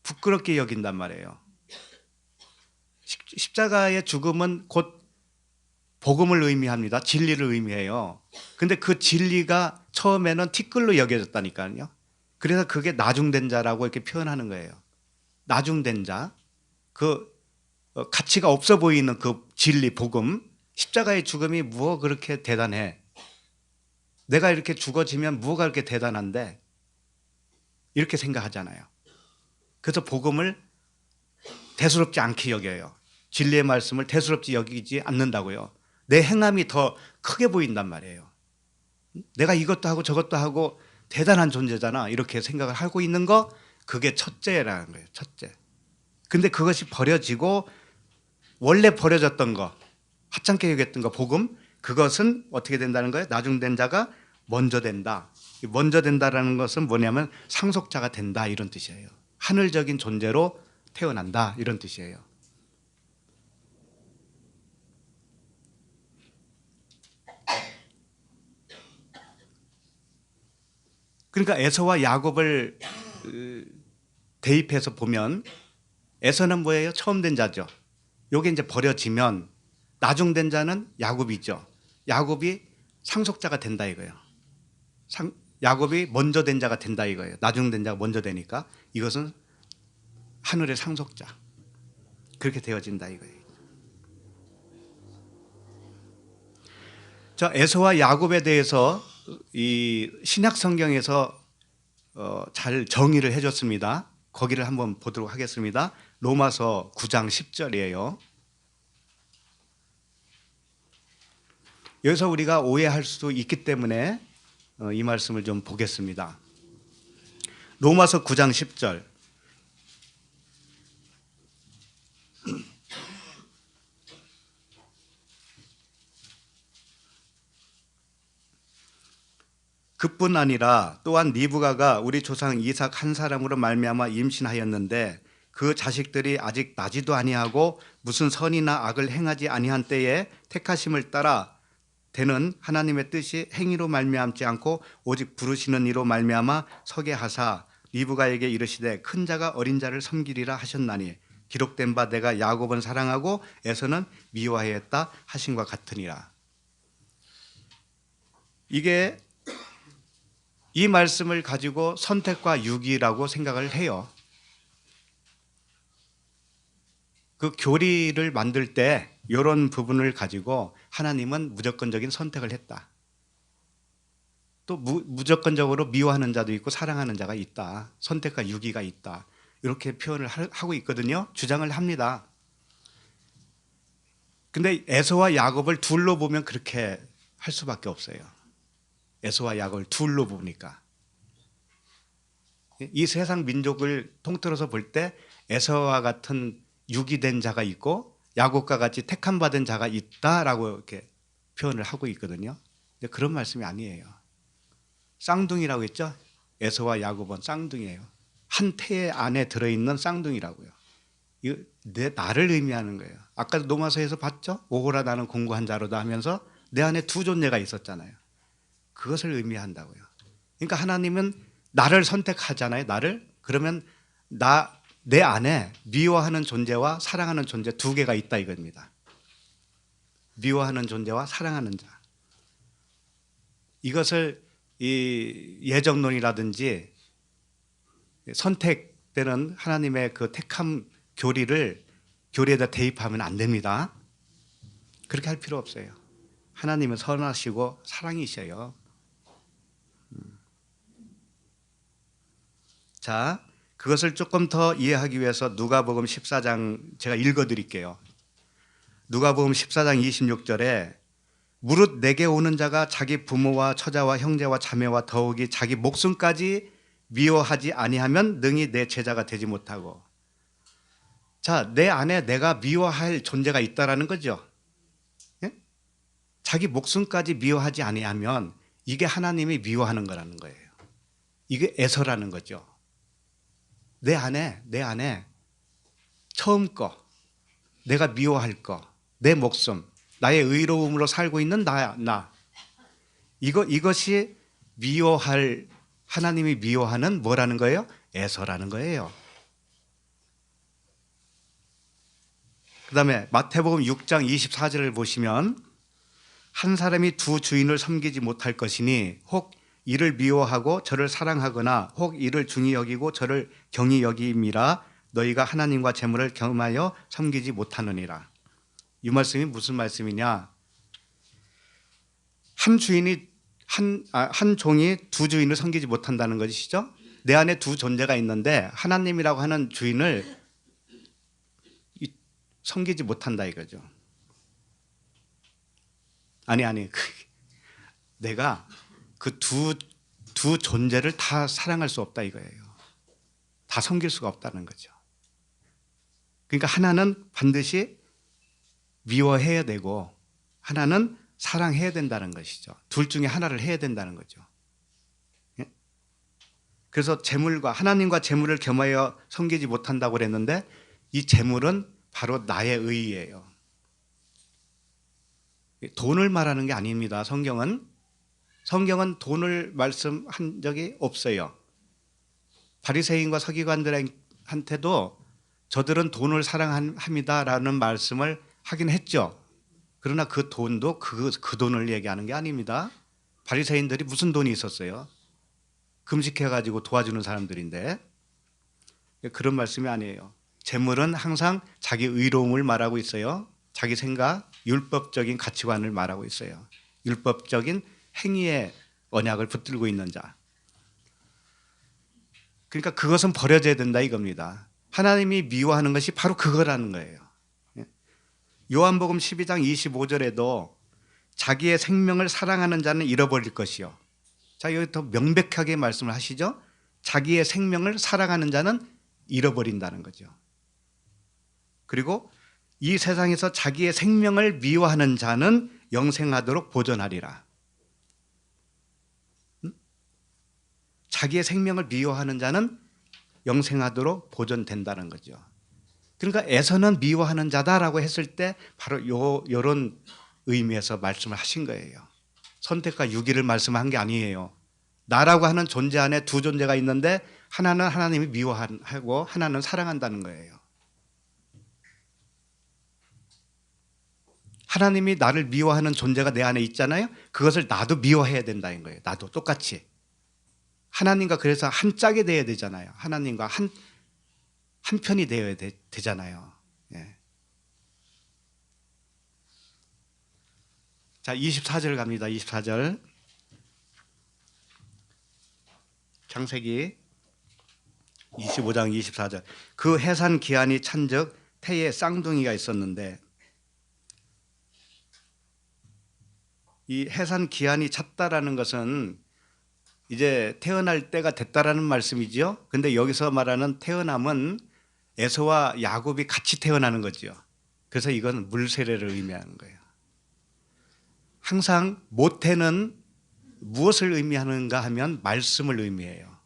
부끄럽게 여긴단 말이에요. 십자가의 죽음은 곧 복음을 의미합니다. 진리를 의미해요. 근데 그 진리가 처음에는 티끌로 여겨졌다니까요. 그래서 그게 나중된 자라고 이렇게 표현하는 거예요. 나중된 자. 그 가치가 없어 보이는 그 진리, 복음. 십자가의 죽음이 뭐가 그렇게 대단해? 내가 이렇게 죽어지면 뭐가 그렇게 대단한데? 이렇게 생각하잖아요. 그래서 복음을 대수롭지 않게 여겨요. 진리의 말씀을 대수롭지 여기지 않는다고요. 내 행함이 더 크게 보인단 말이에요. 내가 이것도 하고 저것도 하고 대단한 존재잖아. 이렇게 생각을 하고 있는 거 그게 첫째라는 거예요. 첫째. 근데 그것이 버려지고 원래 버려졌던 거 하찮게 여겼던 거 복음 그것은 어떻게 된다는 거예요? 나중된 자가 먼저 된다. 먼저 된다라는 것은 뭐냐면 상속자가 된다 이런 뜻이에요. 하늘적인 존재로 태어난다 이런 뜻이에요. 그러니까 에서와 야곱을 대입해서 보면 에서는 뭐예요? 처음 된 자죠. 요게 이제 버려지면 나중된 자는 야곱이죠. 야곱이 상속자가 된다 이거예요. 야곱이 먼저 된 자가 된다 이거예요. 나중된 자가 먼저 되니까 이것은 하늘의 상속자. 그렇게 되어진다 이거예요. 자, 에서와 야곱에 대해서 이 신약 성경에서 잘 정의를 해줬습니다. 거기를 한번 보도록 하겠습니다. 로마서 9장 10절이에요. 여기서 우리가 오해할 수도 있기 때문에 이 말씀을 좀 보겠습니다. 로마서 9장 10절. 그뿐 아니라 또한 리브가가 우리 조상 이삭 한 사람으로 말미암아 임신하였는데 그 자식들이 아직 나지도 아니하고 무슨 선이나 악을 행하지 아니한 때에 택하심을 따라 되는 하나님의 뜻이 행위로 말미암지 않고 오직 부르시는 이로 말미암아 서게 하사 리브가에게 이르시되 큰 자가 어린 자를 섬기리라 하셨나니 기록된 바 내가 야곱은 사랑하고 에서는 미워하였다 하신과 같으니라. 이게 이 말씀을 가지고 선택과 유기라고 생각을 해요. 그 교리를 만들 때 이런 부분을 가지고 하나님은 무조건적인 선택을 했다. 또 무조건적으로 미워하는 자도 있고 사랑하는 자가 있다. 선택과 유기가 있다. 이렇게 표현을 하고 있거든요. 주장을 합니다. 근데 에서와 야곱을 둘로 보면 그렇게 할 수밖에 없어요. 에서와 야곱을 둘로 보니까. 이 세상 민족을 통틀어서 볼 때 에서와 같은 유기된 자가 있고 야곱과 같이 택함 받은 자가 있다라고 이렇게 표현을 하고 있거든요. 근데 그런 말씀이 아니에요. 쌍둥이라고 했죠. 에서와 야곱은 쌍둥이에요. 한 태 안에 들어있는 쌍둥이라고요. 이거 나를 의미하는 거예요. 아까 로마서에서 봤죠? 오호라 나는 공고한 자로다 하면서 내 안에 두 존재가 있었잖아요. 그것을 의미한다고요. 그러니까 하나님은 나를 선택하잖아요. 나를. 그러면 내 안에 미워하는 존재와 사랑하는 존재 두 개가 있다 이겁니다. 미워하는 존재와 사랑하는 자. 이것을 이 예정론이라든지 선택되는 하나님의 그 택함 교리에다 대입하면 안 됩니다. 그렇게 할 필요 없어요. 하나님은 선하시고 사랑이셔요. 자, 그것을 조금 더 이해하기 위해서 누가복음 14장 제가 읽어드릴게요. 누가복음 14장 26절에 무릇 내게 오는 자가 자기 부모와 처자와 형제와 자매와 더욱이 자기 목숨까지 미워하지 아니하면 능히 내 제자가 되지 못하고. 자, 내 안에 내가 미워할 존재가 있다라는 거죠. 예? 자기 목숨까지 미워하지 아니하면 이게 하나님이 미워하는 거라는 거예요. 이게 에서라는 거죠. 내 안에 처음 거, 내가 미워할 거, 내 목숨, 나의 의로움으로 살고 있는 나. 이것이 미워할, 하나님이 미워하는 뭐라는 거예요? 에서라는 거예요. 그 다음에 마태복음 6장 24절을 보시면 한 사람이 두 주인을 섬기지 못할 것이니 혹 이를 미워하고 저를 사랑하거나 혹 이를 중히 여기고 저를 경히 여김이라 너희가 하나님과 재물을 겸하여 섬기지 못하느니라. 이 말씀이 무슨 말씀이냐? 한 종이 두 주인을 섬기지 못한다는 것이죠. 내 안에 두 존재가 있는데 하나님이라고 하는 주인을 섬기지 못한다 이거죠. 아니 내가 그 두 존재를 다 사랑할 수 없다 이거예요. 다 섬길 수가 없다는 거죠. 그러니까 하나는 반드시 미워해야 되고 하나는 사랑해야 된다는 것이죠. 둘 중에 하나를 해야 된다는 거죠. 그래서 하나님과 재물을 겸하여 섬기지 못한다고 그랬는데 이 재물은 바로 나의 의예요. 돈을 말하는 게 아닙니다. 성경은 돈을 말씀한 적이 없어요. 바리새인과 서기관들한테도 저들은 돈을 사랑합니다라는 말씀을 하긴 했죠. 그러나 그 돈도 그 돈을 얘기하는 게 아닙니다. 바리새인들이 무슨 돈이 있었어요? 금식해가지고 도와주는 사람들인데 그런 말씀이 아니에요. 재물은 항상 자기 의로움을 말하고 있어요. 자기 생각, 율법적인 가치관을 말하고 있어요. 율법적인 행위의 언약을 붙들고 있는 자. 그러니까 그것은 버려져야 된다 이겁니다. 하나님이 미워하는 것이 바로 그거라는 거예요. 요한복음 12장 25절에도 자기의 생명을 사랑하는 자는 잃어버릴 것이요. 자, 여기 더 명백하게 말씀을 하시죠. 자기의 생명을 사랑하는 자는 잃어버린다는 거죠. 그리고 이 세상에서 자기의 생명을 미워하는 자는 영생하도록 보존하리라. 자기의 생명을 미워하는 자는 영생하도록 보존된다는 거죠. 그러니까 에서는 미워하는 자다라고 했을 때 바로 이런 의미에서 말씀을 하신 거예요. 선택과 유기를 말씀한 게 아니에요. 나라고 하는 존재 안에 두 존재가 있는데 하나는 하나님이 미워하고 하나는 사랑한다는 거예요. 하나님이 나를 미워하는 존재가 내 안에 있잖아요. 그것을 나도 미워해야 된다는 거예요. 나도 똑같이. 하나님과 그래서 한 짝이 되어야 되잖아요. 하나님과 한 편이 되어야 되잖아요. 예. 자, 24절 갑니다. 24절. 창세기 25장 24절. 그 해산 기한이 찬즉 태에 쌍둥이가 있었는데 이 해산 기한이 찼다라는 것은 이제 태어날 때가 됐다라는 말씀이죠. 근데 여기서 말하는 태어남은 에서와 야곱이 같이 태어나는 거죠. 그래서 이건 물세례를 의미하는 거예요. 항상 모태는 무엇을 의미하는가 하면 말씀을 의미해요.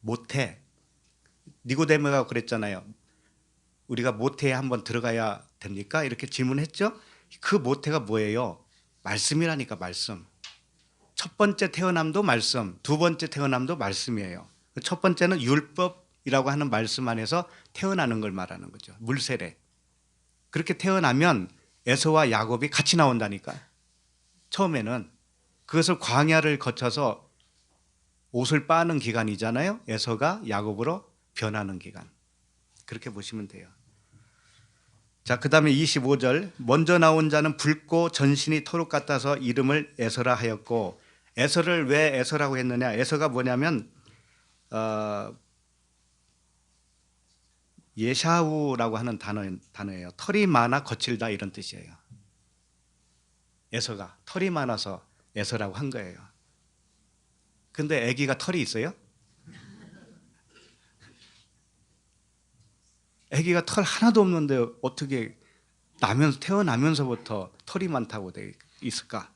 모태. 니고데모가 그랬잖아요. 우리가 모태에 한번 들어가야 됩니까? 이렇게 질문했죠. 그 모태가 뭐예요? 말씀이라니까, 말씀. 첫 번째 태어남도 말씀, 두 번째 태어남도 말씀이에요. 첫 번째는 율법이라고 하는 말씀 안에서 태어나는 걸 말하는 거죠. 물세례. 그렇게 태어나면 에서와 야곱이 같이 나온다니까. 처음에는 그것을 광야를 거쳐서 옷을 빠는 기간이잖아요. 에서가 야곱으로 변하는 기간. 그렇게 보시면 돼요. 자, 그 다음에 25절. 먼저 나온 자는 붉고 전신이 토록 같아서 이름을 에서라 하였고, 에서를 왜 에서라고 했느냐? 에서가 뭐냐면 예샤우라고 하는 단어예요. 털이 많아 거칠다 이런 뜻이에요. 에서가 털이 많아서 에서라고 한 거예요. 근데 아기가 털이 있어요? 아기가 털 하나도 없는데 어떻게 태어나면서부터 털이 많다고 돼 있을까?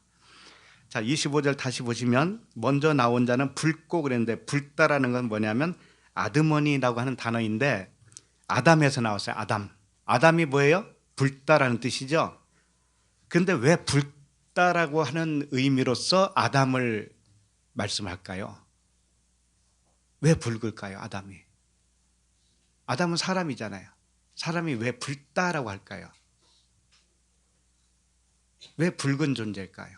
자, 25절 다시 보시면 먼저 나온 자는 붉고 그랬는데 붉다라는 건 뭐냐면 아드머니라고 하는 단어인데 아담에서 나왔어요. 아담이 뭐예요? 붉다라는 뜻이죠. 근데 왜 붉다라고 하는 의미로서 아담을 말씀할까요? 왜 붉을까요? 아담은 사람이잖아요. 사람이 왜 붉다라고 할까요? 왜 붉은 존재일까요?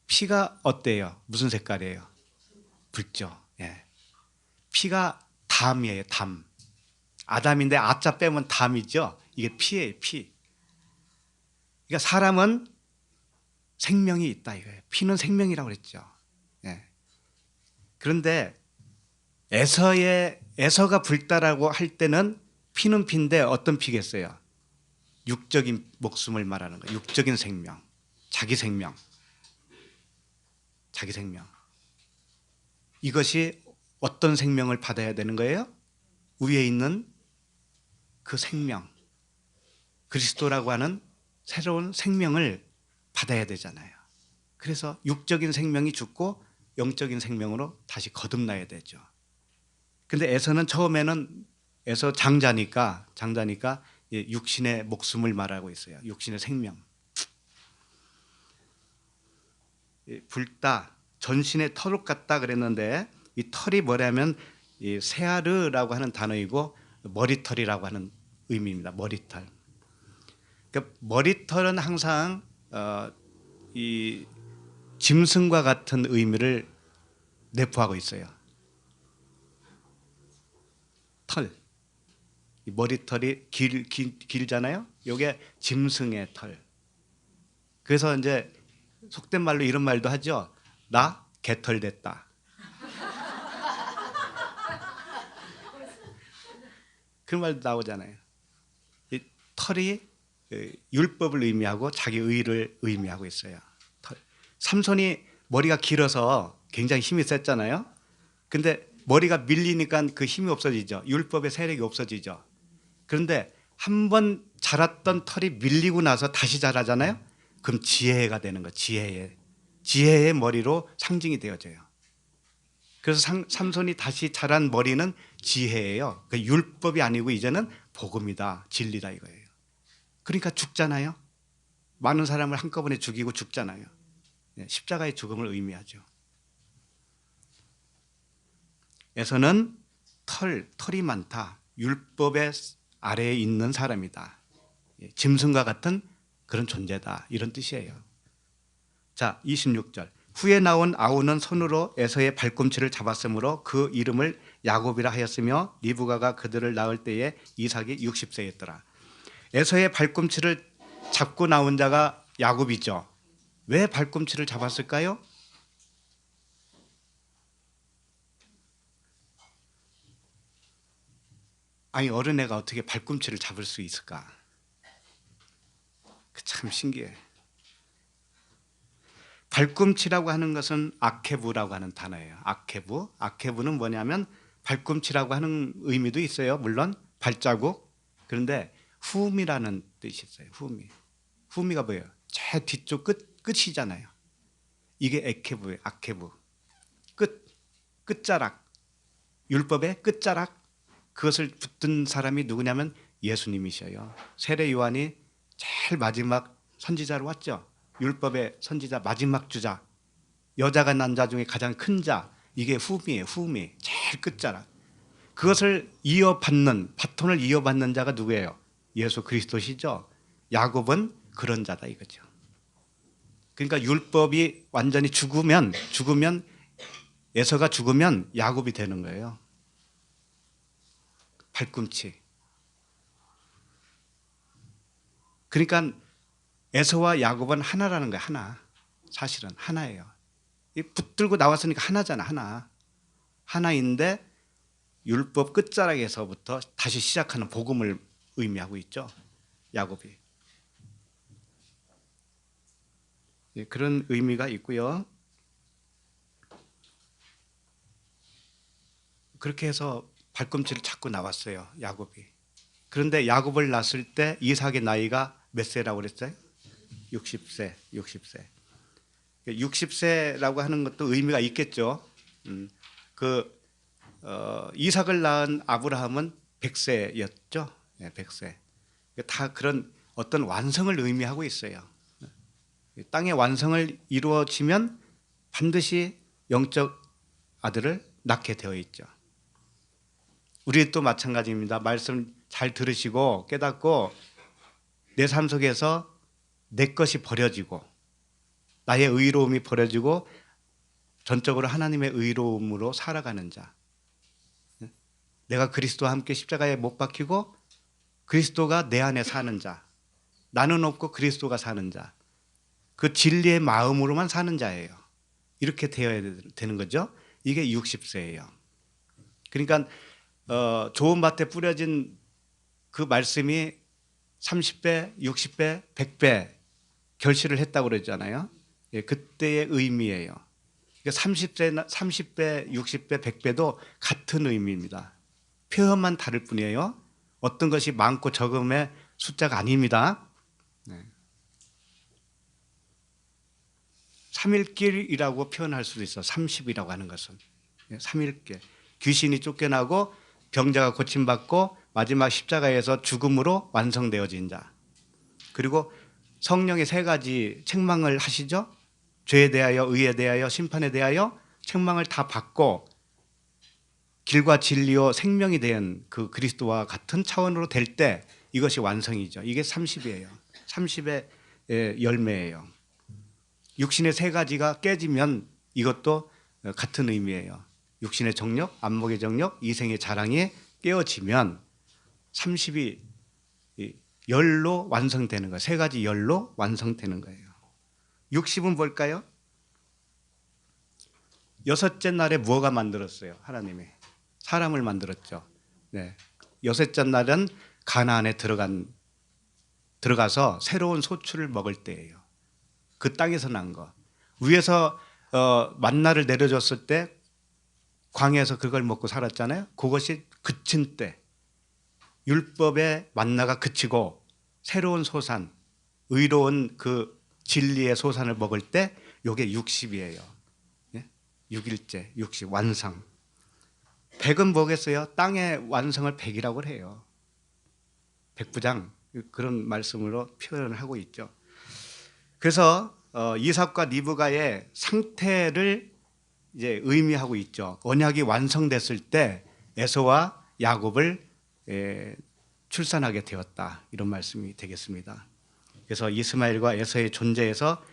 피가 어때요? 무슨 색깔이에요? 붉죠. 예. 피가 담이에요. 담. 아담인데 아자 빼면 담이죠. 이게 피예요. 피. 그러니까 사람은 생명이 있다 이거예요. 피는 생명이라고 그랬죠. 예. 그런데 에서가 붉다라고 할 때는 피는 피인데 어떤 피겠어요? 육적인 목숨을 말하는 거예요. 육적인 생명. 자기 생명. 이것이 어떤 생명을 받아야 되는 거예요? 위에 있는 그 생명. 그리스도라고 하는 새로운 생명을 받아야 되잖아요. 그래서 육적인 생명이 죽고 영적인 생명으로 다시 거듭나야 되죠. 근데 에서는 처음에는 에서 장자니까 육신의 목숨을 말하고 있어요. 육신의 생명. 붉다, 전신에 털옷 같다 그랬는데 이 털이 뭐냐면 이 세아르라고 하는 단어이고 머리털이라고 하는 의미입니다. 머리털. 그러니까 머리털은 항상 이 짐승과 같은 의미를 내포하고 있어요. 털. 이 머리털이 길잖아요. 이게 짐승의 털. 그래서 이제 속된 말로 이런 말도 하죠. 나 개털 됐다. 그 말도 나오잖아요. 이 털이 율법을 의미하고 자기 의를 의미하고 있어요. 삼손이 머리가 길어서 굉장히 힘이 셌잖아요. 근데 머리가 밀리니까 그 힘이 없어지죠. 율법의 세력이 없어지죠. 그런데 한 번 자랐던 털이 밀리고 나서 다시 자라잖아요. 그럼 지혜가 되는 거예요. 지혜의 머리로 상징이 되어져요. 그래서 삼손이 다시 자란 머리는 지혜예요. 그러니까 율법이 아니고 이제는 복음이다, 진리다 이거예요. 그러니까 죽잖아요. 많은 사람을 한꺼번에 죽이고 죽잖아요. 십자가의 죽음을 의미하죠. 에서는 털이 많다. 율법의 아래에 있는 사람이다. 짐승과 같은 그런 존재다. 이런 뜻이에요. 자, 26절. 후에 나온 아우는 손으로 에서의 발꿈치를 잡았으므로 그 이름을 야곱이라 하였으며 리브가가 그들을 낳을 때에 이삭이 60세였더라. 에서의 발꿈치를 잡고 나온 자가 야곱이죠. 왜 발꿈치를 잡았을까요? 아니, 어린애가 어떻게 발꿈치를 잡을 수 있을까? 참 신기해. 발꿈치라고 하는 것은 아케부라고 하는 단어예요. 아케부. 아케부는 뭐냐면 발꿈치라고 하는 의미도 있어요. 물론 발자국. 그런데 후미라는 뜻이 있어요. 후미. 후미가 뭐예요? 제 뒤쪽 끝이잖아요. 이게 에케부예요. 아케부. 끝자락. 율법의 끝자락. 그것을 붙든 사람이 누구냐면 예수님이셔요. 세례 요한이 제일 마지막 선지자로 왔죠. 율법의 선지자 마지막 주자. 여자가 난 자 중에 가장 큰 자. 이게 후미예요. 후미. 제일 끝자락. 그것을 이어받는, 바톤을 이어받는 자가 누구예요? 예수 그리스도시죠. 야곱은 그런 자다 이거죠. 그러니까 율법이 완전히 죽으면 에서가 죽으면 야곱이 되는 거예요. 발꿈치. 그러니까 에서와 야곱은 하나라는 거예요. 하나. 사실은 하나예요. 붙들고 나왔으니까 하나잖아. 하나. 하나인데 율법 끝자락에서부터 다시 시작하는 복음을 의미하고 있죠. 야곱이. 그런 의미가 있고요. 그렇게 해서 발꿈치를 잡고 나왔어요. 야곱이. 그런데 야곱을 낳았을 때 이삭의 나이가 몇 세라고 그랬어요? 60세. 60세라고 하는 것도 의미가 있겠죠. 이삭을 낳은 아브라함은 100세였죠. 네, 100세. 다 그런 어떤 완성을 의미하고 있어요. 땅의 완성을 이루어지면 반드시 영적 아들을 낳게 되어 있죠. 우리도 마찬가지입니다. 말씀 잘 들으시고 깨닫고 내 삶 속에서 내 것이 버려지고 나의 의로움이 버려지고 전적으로 하나님의 의로움으로 살아가는 자. 내가 그리스도와 함께 십자가에 못 박히고 그리스도가 내 안에 사는 자. 나는 없고 그리스도가 사는 자. 그 진리의 마음으로만 사는 자예요. 이렇게 되어야 되는 거죠. 이게 60세예요. 그러니까 좋은 밭에 뿌려진 그 말씀이 30배, 60배, 100배 결실을 했다고 그랬잖아요. 예, 그때의 의미예요. 그러니까 30배, 60배, 100배도 같은 의미입니다. 표현만 다를 뿐이에요. 어떤 것이 많고 적음의 숫자가 아닙니다. 네. 3일길이라고 표현할 수도 있어. 30이라고 하는 것은 3일길. 귀신이 쫓겨나고 병자가 고침받고 마지막 십자가에서 죽음으로 완성되어진 자. 그리고 성령의 세 가지 책망을 하시죠. 죄에 대하여, 의에 대하여, 심판에 대하여 책망을 다 받고 길과 진리요 생명이 된 그 그리스도와 같은 차원으로 될 때 이것이 완성이죠. 이게 30이에요. 30의 열매예요. 육신의 세 가지가 깨지면 이것도 같은 의미예요. 육신의 정욕, 안목의 정욕, 이생의 자랑이 깨어지면 30이 열로 완성되는 거예요. 세 가지 열로 완성되는 거예요. 60은 뭘까요? 여섯째 날에 무엇가 만들었어요? 하나님이 사람을 만들었죠. 네. 여섯째 날은 가나안에 들어가서 새로운 소출을 먹을 때예요. 그 땅에서 난 거. 위에서 만나를 내려줬을 때 광야에서 그걸 먹고 살았잖아요. 그것이 그친 때 율법의 만나가 그치고 새로운 소산, 의로운 그 진리의 소산을 먹을 때 이게 60이에요. 6일째, 60 완성. 100은 뭐겠어요? 땅의 완성을 100이라고 해요. 백부장 그런 말씀으로 표현을 하고 있죠. 그래서 이삭과 리브가의 상태를 이제 의미하고 있죠. 언약이 완성됐을 때 에서와 야곱을 출산하게 되었다. 이런 말씀이 되겠습니다. 그래서 이스마엘과 에서의 존재에서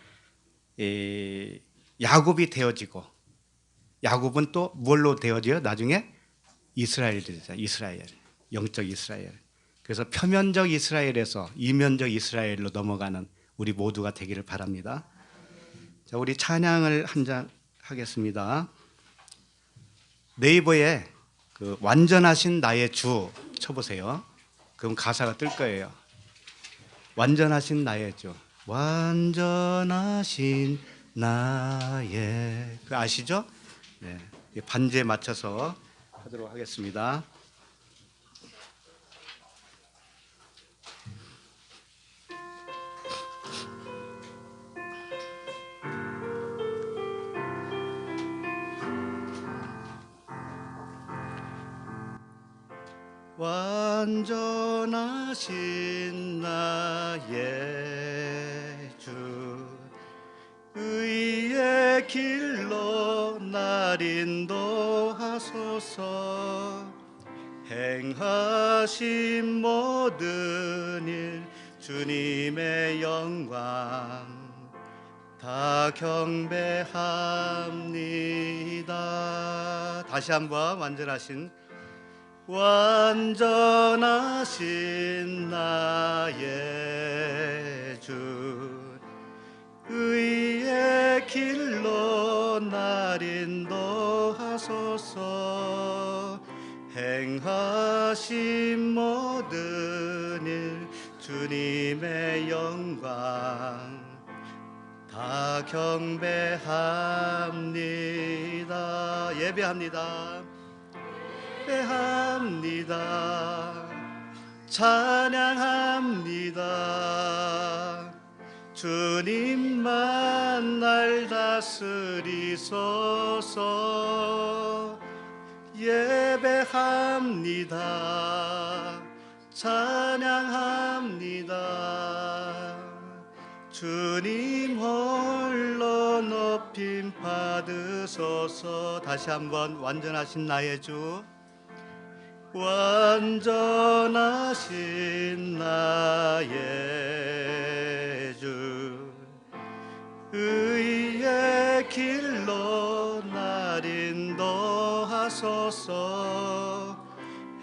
야곱이 되어지고 야곱은 또 뭘로 되어져요? 나중에 이스라엘이 되죠. 이스라엘, 영적 이스라엘. 그래서 표면적 이스라엘에서 이면적 이스라엘로 넘어가는 우리 모두가 되기를 바랍니다. 자, 우리 찬양을 한 장 하겠습니다. 네이버에 그 완전하신 나의 주 쳐보세요. 그럼 가사가 뜰 거예요. 완전하신 나의 주. 완전하신 나의 그 아시죠? 네, 반주에 맞춰서 하도록 하겠습니다. 완전하신 나의 주 의의 길로 날 인도하소서. 행하신 모든 일 주님의 영광 다 경배합니다. 다시 한번 완전하신 나의 주 의의 길로 날 인도하소서. 행하신 모든 일 주님의 영광 다 경배합니다. 예배합니다. 예배합니다. 찬양합니다. 주님만 날 다스리소서. 예배합니다. 찬양합니다. 주님 홀로 높임 받으소서. 다시 한번 완전하신 나의 주 완전하신 나의 주 의의 길로 날 인도하소서.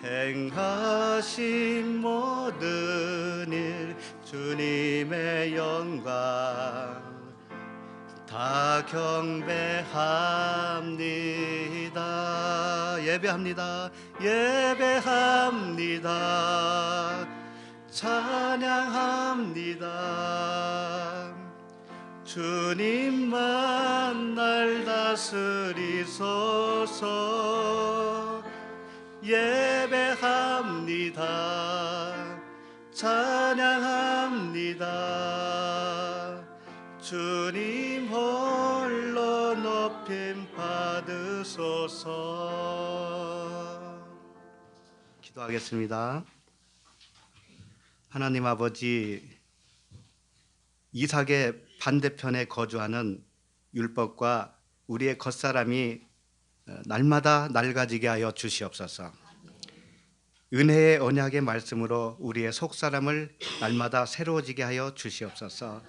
행하신 모든 일 주님의 영광 다 경배합니다. 예배합니다. 예배합니다. 찬양합니다. 주님만 날 다스리소서. 예배합니다. 찬양합니다. 주님 홀로 높임 받으소서. 기도하겠습니다. 하나님 아버지, 이삭의 반대편에 거주하는 율법과 우리의 겉사람이 날마다 낡아지게 하여 주시옵소서. 은혜의 언약의 말씀으로 우리의 속사람을 날마다 새로워지게 하여 주시옵소서.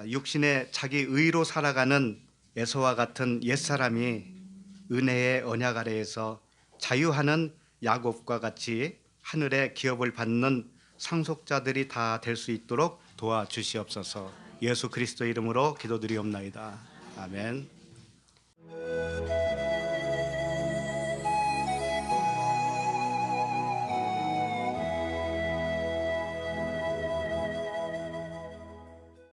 육신의 자기 의로 살아가는 에서와 같은 옛사람이 은혜의 언약 아래에서 자유하는 야곱과 같이 하늘의 기업을 받는 상속자들이 다 될 수 있도록 도와주시옵소서. 예수 그리스도 이름으로 기도드리옵나이다. 아멘.